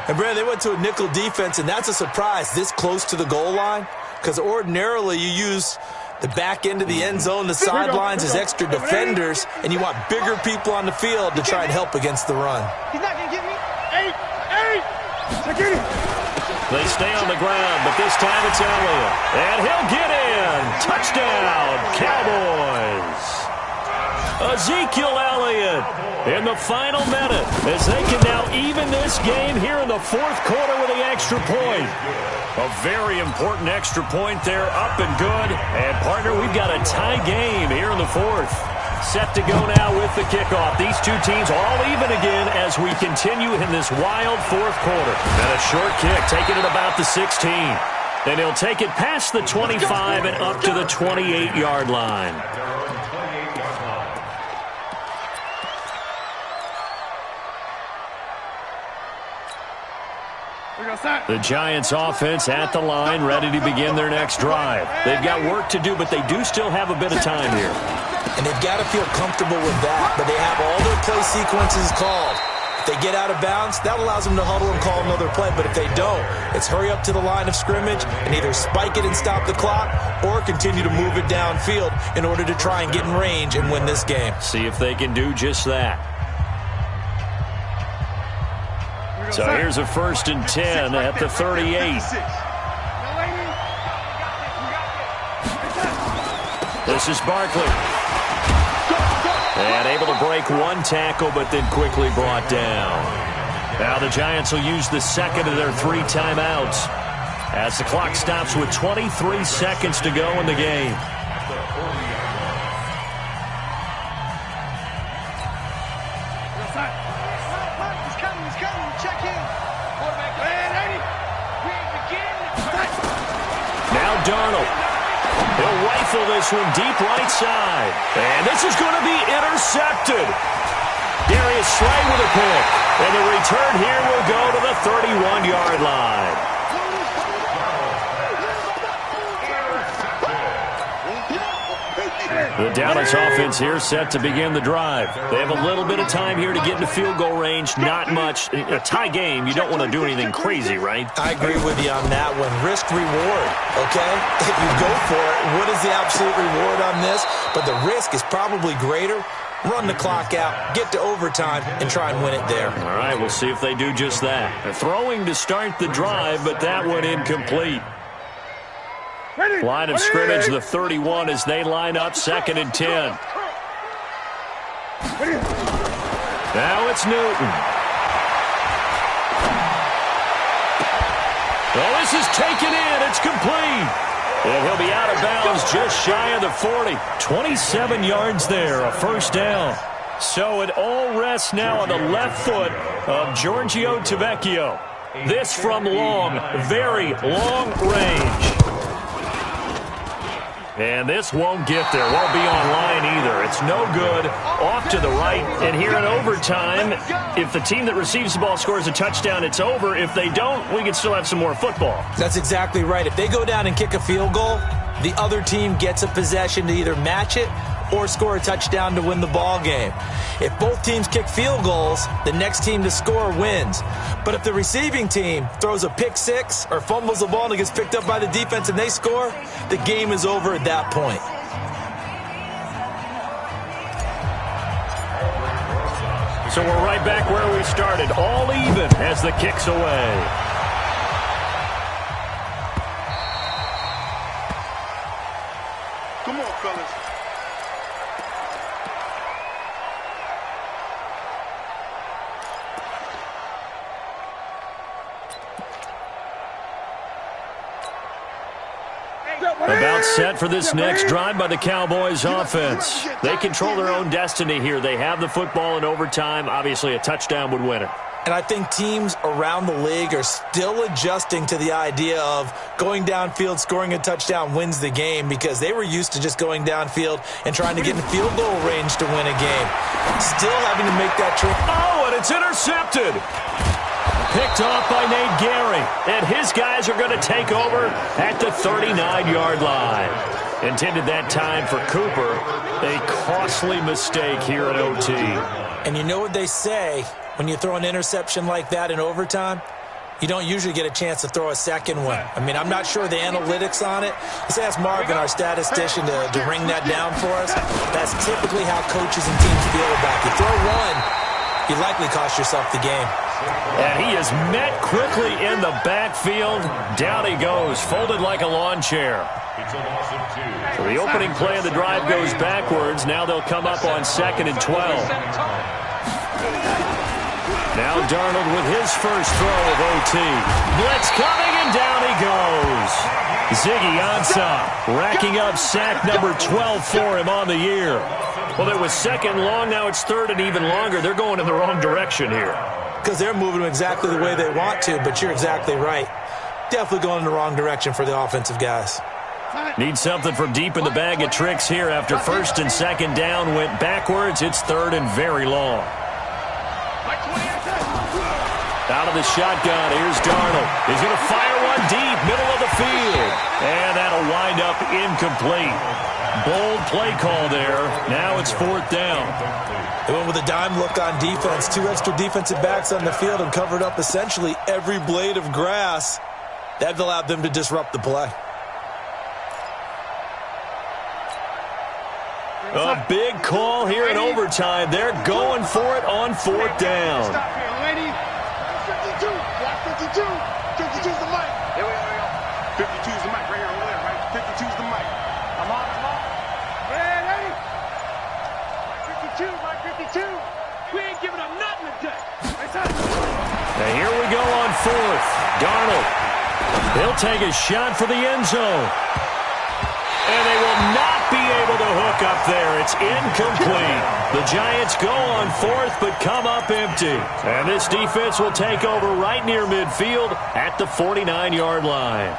And Brad, they went to a nickel defense, and that's a surprise this close to the goal line, because ordinarily you use the back end of the end zone, the sidelines as extra defenders, and you want bigger people on the field to try and help against the run. He's not going to get me. 8. They stay on the ground, but this time it's Elliott. And he'll get in. Touchdown, Cowboys. Ezekiel Elliott in the final minute as they can now even this game here in the fourth quarter with the extra point. A very important extra point there, up and good. And, partner, we've got a tie game here in the fourth. Set to go now with the kickoff. These two teams all even again as we continue in this wild fourth quarter. And a short kick, taking it about the 16. And he'll take it past the 25 and up to the 28-yard line. The Giants offense at the line, ready to begin their next drive. They've got work to do, but they do still have a bit of time here. And they've got to feel comfortable with that, but they have all their play sequences called. If they get out of bounds, that allows them to huddle and call another play. But if they don't, it's hurry up to the line of scrimmage and either spike it and stop the clock or continue to move it downfield in order to try and get in range and win this game. See if they can do just that. So here's a 1st and 10 at the 38. This is Barkley. And able to break 1 tackle, but then quickly brought down. Now the Giants will use the second of their 3 timeouts as the clock stops with 23 seconds to go in the game. Darnold. He'll rifle this one deep right side. And this is going to be intercepted. Darius Slay with a pick. And the return here will go to the 31-yard line. The Dallas offense here set to begin the drive. They have a little bit of time here to get into field goal range. Not much. A tie game, you don't want to do anything crazy, right? I agree with you on that one. Risk reward, okay? If you go for it, what is the absolute reward on this? But the risk is probably greater. Run the clock out, get to overtime, and try and win it there. All right, we'll see if they do just that. They're throwing to start the drive, but that one incomplete. Line of scrimmage, the 31 as they line up 2nd and 10. Now it's Newton. Oh, this is taken in. It's complete. And he'll be out of bounds just shy of the 40. 27 yards there, a first down. So it all rests now on the left foot of Giorgio Tavecchio. This from long, very long range. And this won't get there. Won't be on line either. It's no good. Off to the right. And here in overtime, if the team that receives the ball scores a touchdown, it's over. If they don't, we can still have some more football. That's exactly right. If they go down and kick a field goal, the other team gets a possession to either match it or score a touchdown to win the ball game. If both teams kick field goals, the next team to score wins. But if the receiving team throws a pick six or fumbles the ball and it gets picked up by the defense and they score, the game is over at that point. So we're right back where we started, all even as the kick's away. Come on, fellas. About set for this next drive by the Cowboys offense. They control their own destiny here. They have the football in overtime. Obviously, a touchdown would win it. And I think teams around the league are still adjusting to the idea of going downfield, scoring a touchdown wins the game, because they were used to just going downfield and trying to get in field goal range to win a game. Still having to make that trip. Oh, and it's intercepted. Picked off by Nate Gary. And his guys are going to take over at the 39-yard line. Intended that time for Cooper. A costly mistake here at OT. And you know what they say, when you throw an interception like that in overtime, you don't usually get a chance to throw a second one. I mean, I'm not sure the analytics on it. Let's ask Marvin, our statistician, to ring that down for us. That's typically how coaches and teams feel about it. You throw one, you likely cost yourself the game. And he is met quickly in the backfield. Down he goes, folded like a lawn chair. So the opening play of the drive goes backwards. Now they'll come up on 2nd and 12. Now Darnold with his first throw of OT. Blitz coming, and down he goes. Ziggy Ansah racking up sack number 12 for him on the year. Well, it was 2nd long, now it's 3rd and even longer. They're going in the wrong direction here. Because they're moving them exactly the way they want to, but you're exactly right. Definitely going in the wrong direction for the offensive guys. Need something from deep in the bag of tricks here after 1st and 2nd down went backwards. It's 3rd and very long. Out of the shotgun, here's Darnold. He's going to fire one deep, middle of the field. And that'll wind up incomplete. Bold play call there. Now it's 4th down. They went with a dime look on defense. 2 extra defensive backs on the field and covered up essentially every blade of grass. That allowed them to disrupt the play. A big call here in overtime. They're going for it on 4th down. Stop here, lady. 52. Block 52. 52's the mic. Here we go. 52's the mic. Right here, over there, right? 52's the mic. I'm on. Hey, lady. 52, mic 52. We ain't giving up nothing today. And here we go on 4th. Darnold. He'll take a shot for the end zone. And they will not be able to hook up there. It's incomplete. The Giants go on 4th, but come up empty. And this defense will take over right near midfield at the 49-yard line.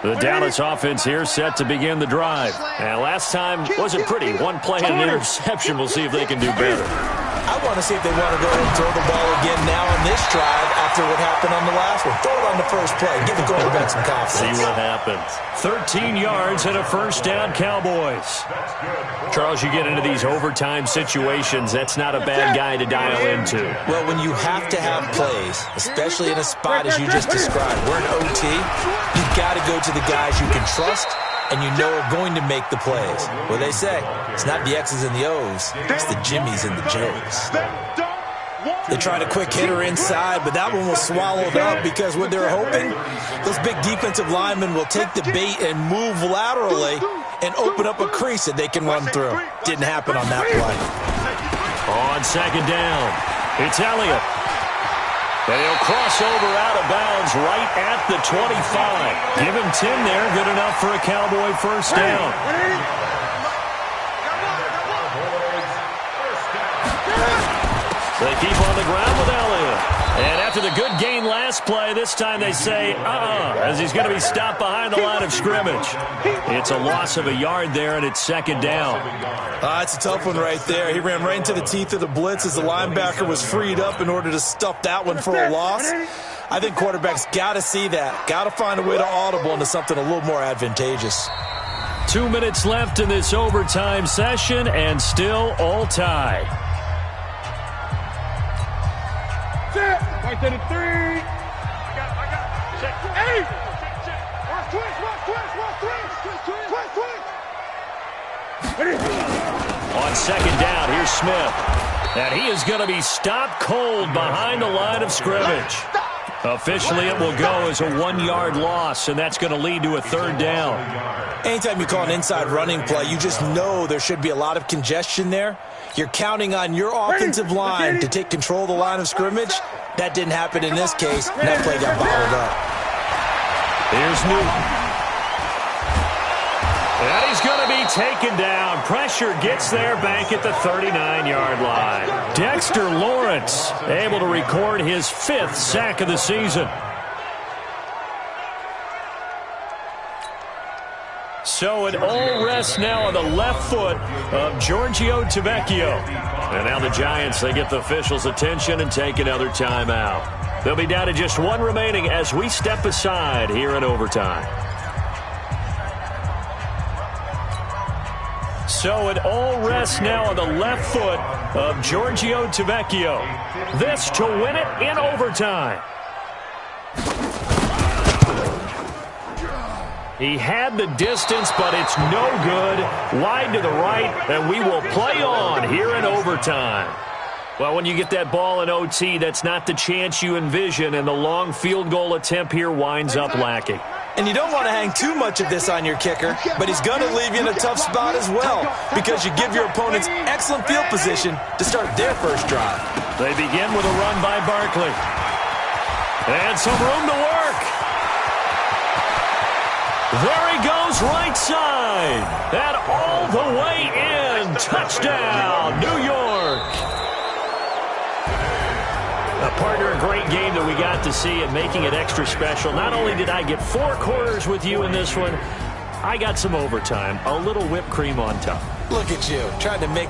The Dallas offense here set to begin the drive. And last time wasn't pretty. One play and an interception. We'll see if they can do better. I want to see if they want to go and throw the ball again now on this drive after what happened on the last one. Throw it on the first play. Give the quarterback some confidence. See what happens. 13 yards and a 1st down, Cowboys. Charles, you get into these overtime situations, that's not a bad guy to dial into. Well, when you have to have plays, especially in a spot as you just described, we're in OT, you've got to go to the guys you can trust and you know are going to make the plays. Well, they say it's not the X's and the O's, it's the Jimmies and the Joes. They tried a quick hitter inside, but that one was swallowed up because what they're hoping, those big defensive linemen will take the bait and move laterally and open up a crease that they can run through. Didn't happen on that play. On 2nd down, it's Elliott. And he'll cross over out of bounds right at the 25. Give him 10 there, good enough for a Cowboy 1st down. They keep on the ground with Elliott. And after the good gain last play, this time they say, as he's going to be stopped behind the line of scrimmage. It's a loss of a yard there, and it's 2nd down. It's a tough one right there. He ran right into the teeth of the blitz as the linebacker was freed up in order to stuff that one for a loss. I think quarterbacks got to see that. Got to find a way to audible into something a little more advantageous. 2 minutes left in this overtime session, and still all tie. Right to the 3. I got. Check. Hey! Check. Twist. On second down, here's Smith. And he is going to be stopped cold behind the line of scrimmage. Officially, it will go as a 1-yard loss, and that's going to lead to a third down. Anytime you call an inside running play, you just know there should be a lot of congestion there. You're counting on your offensive line to take control of the line of scrimmage. That didn't happen in this case, and that play got bottled up. Here's Newton. And he's going to be taken down. Pressure gets there back at the 39-yard line. Dexter Lawrence able to record his 5th sack of the season. So it all rests now on the left foot of Giorgio Tavecchio. And now the Giants, they get the officials' attention and take another timeout. They'll be down to just 1 remaining as we step aside here in overtime. So it all rests now on the left foot of Giorgio Tavecchio. This to win it in overtime. He had the distance, but it's no good. Wide to the right, and we will play on here in overtime. Well, when you get that ball in OT, that's not the chance you envision, and the long field goal attempt here winds up lacking. And you don't want to hang too much of this on your kicker, but he's going to leave you in a tough spot as well because you give your opponents excellent field position to start their first drive. They begin with a run by Barkley. And some room to work. There he goes, right side. And all the way in. Touchdown, New York. A partner, a great game that we got to see and making it extra special. Not only did I get 4 quarters with you in this one, I got some overtime, a little whipped cream on top. Look at you, trying to make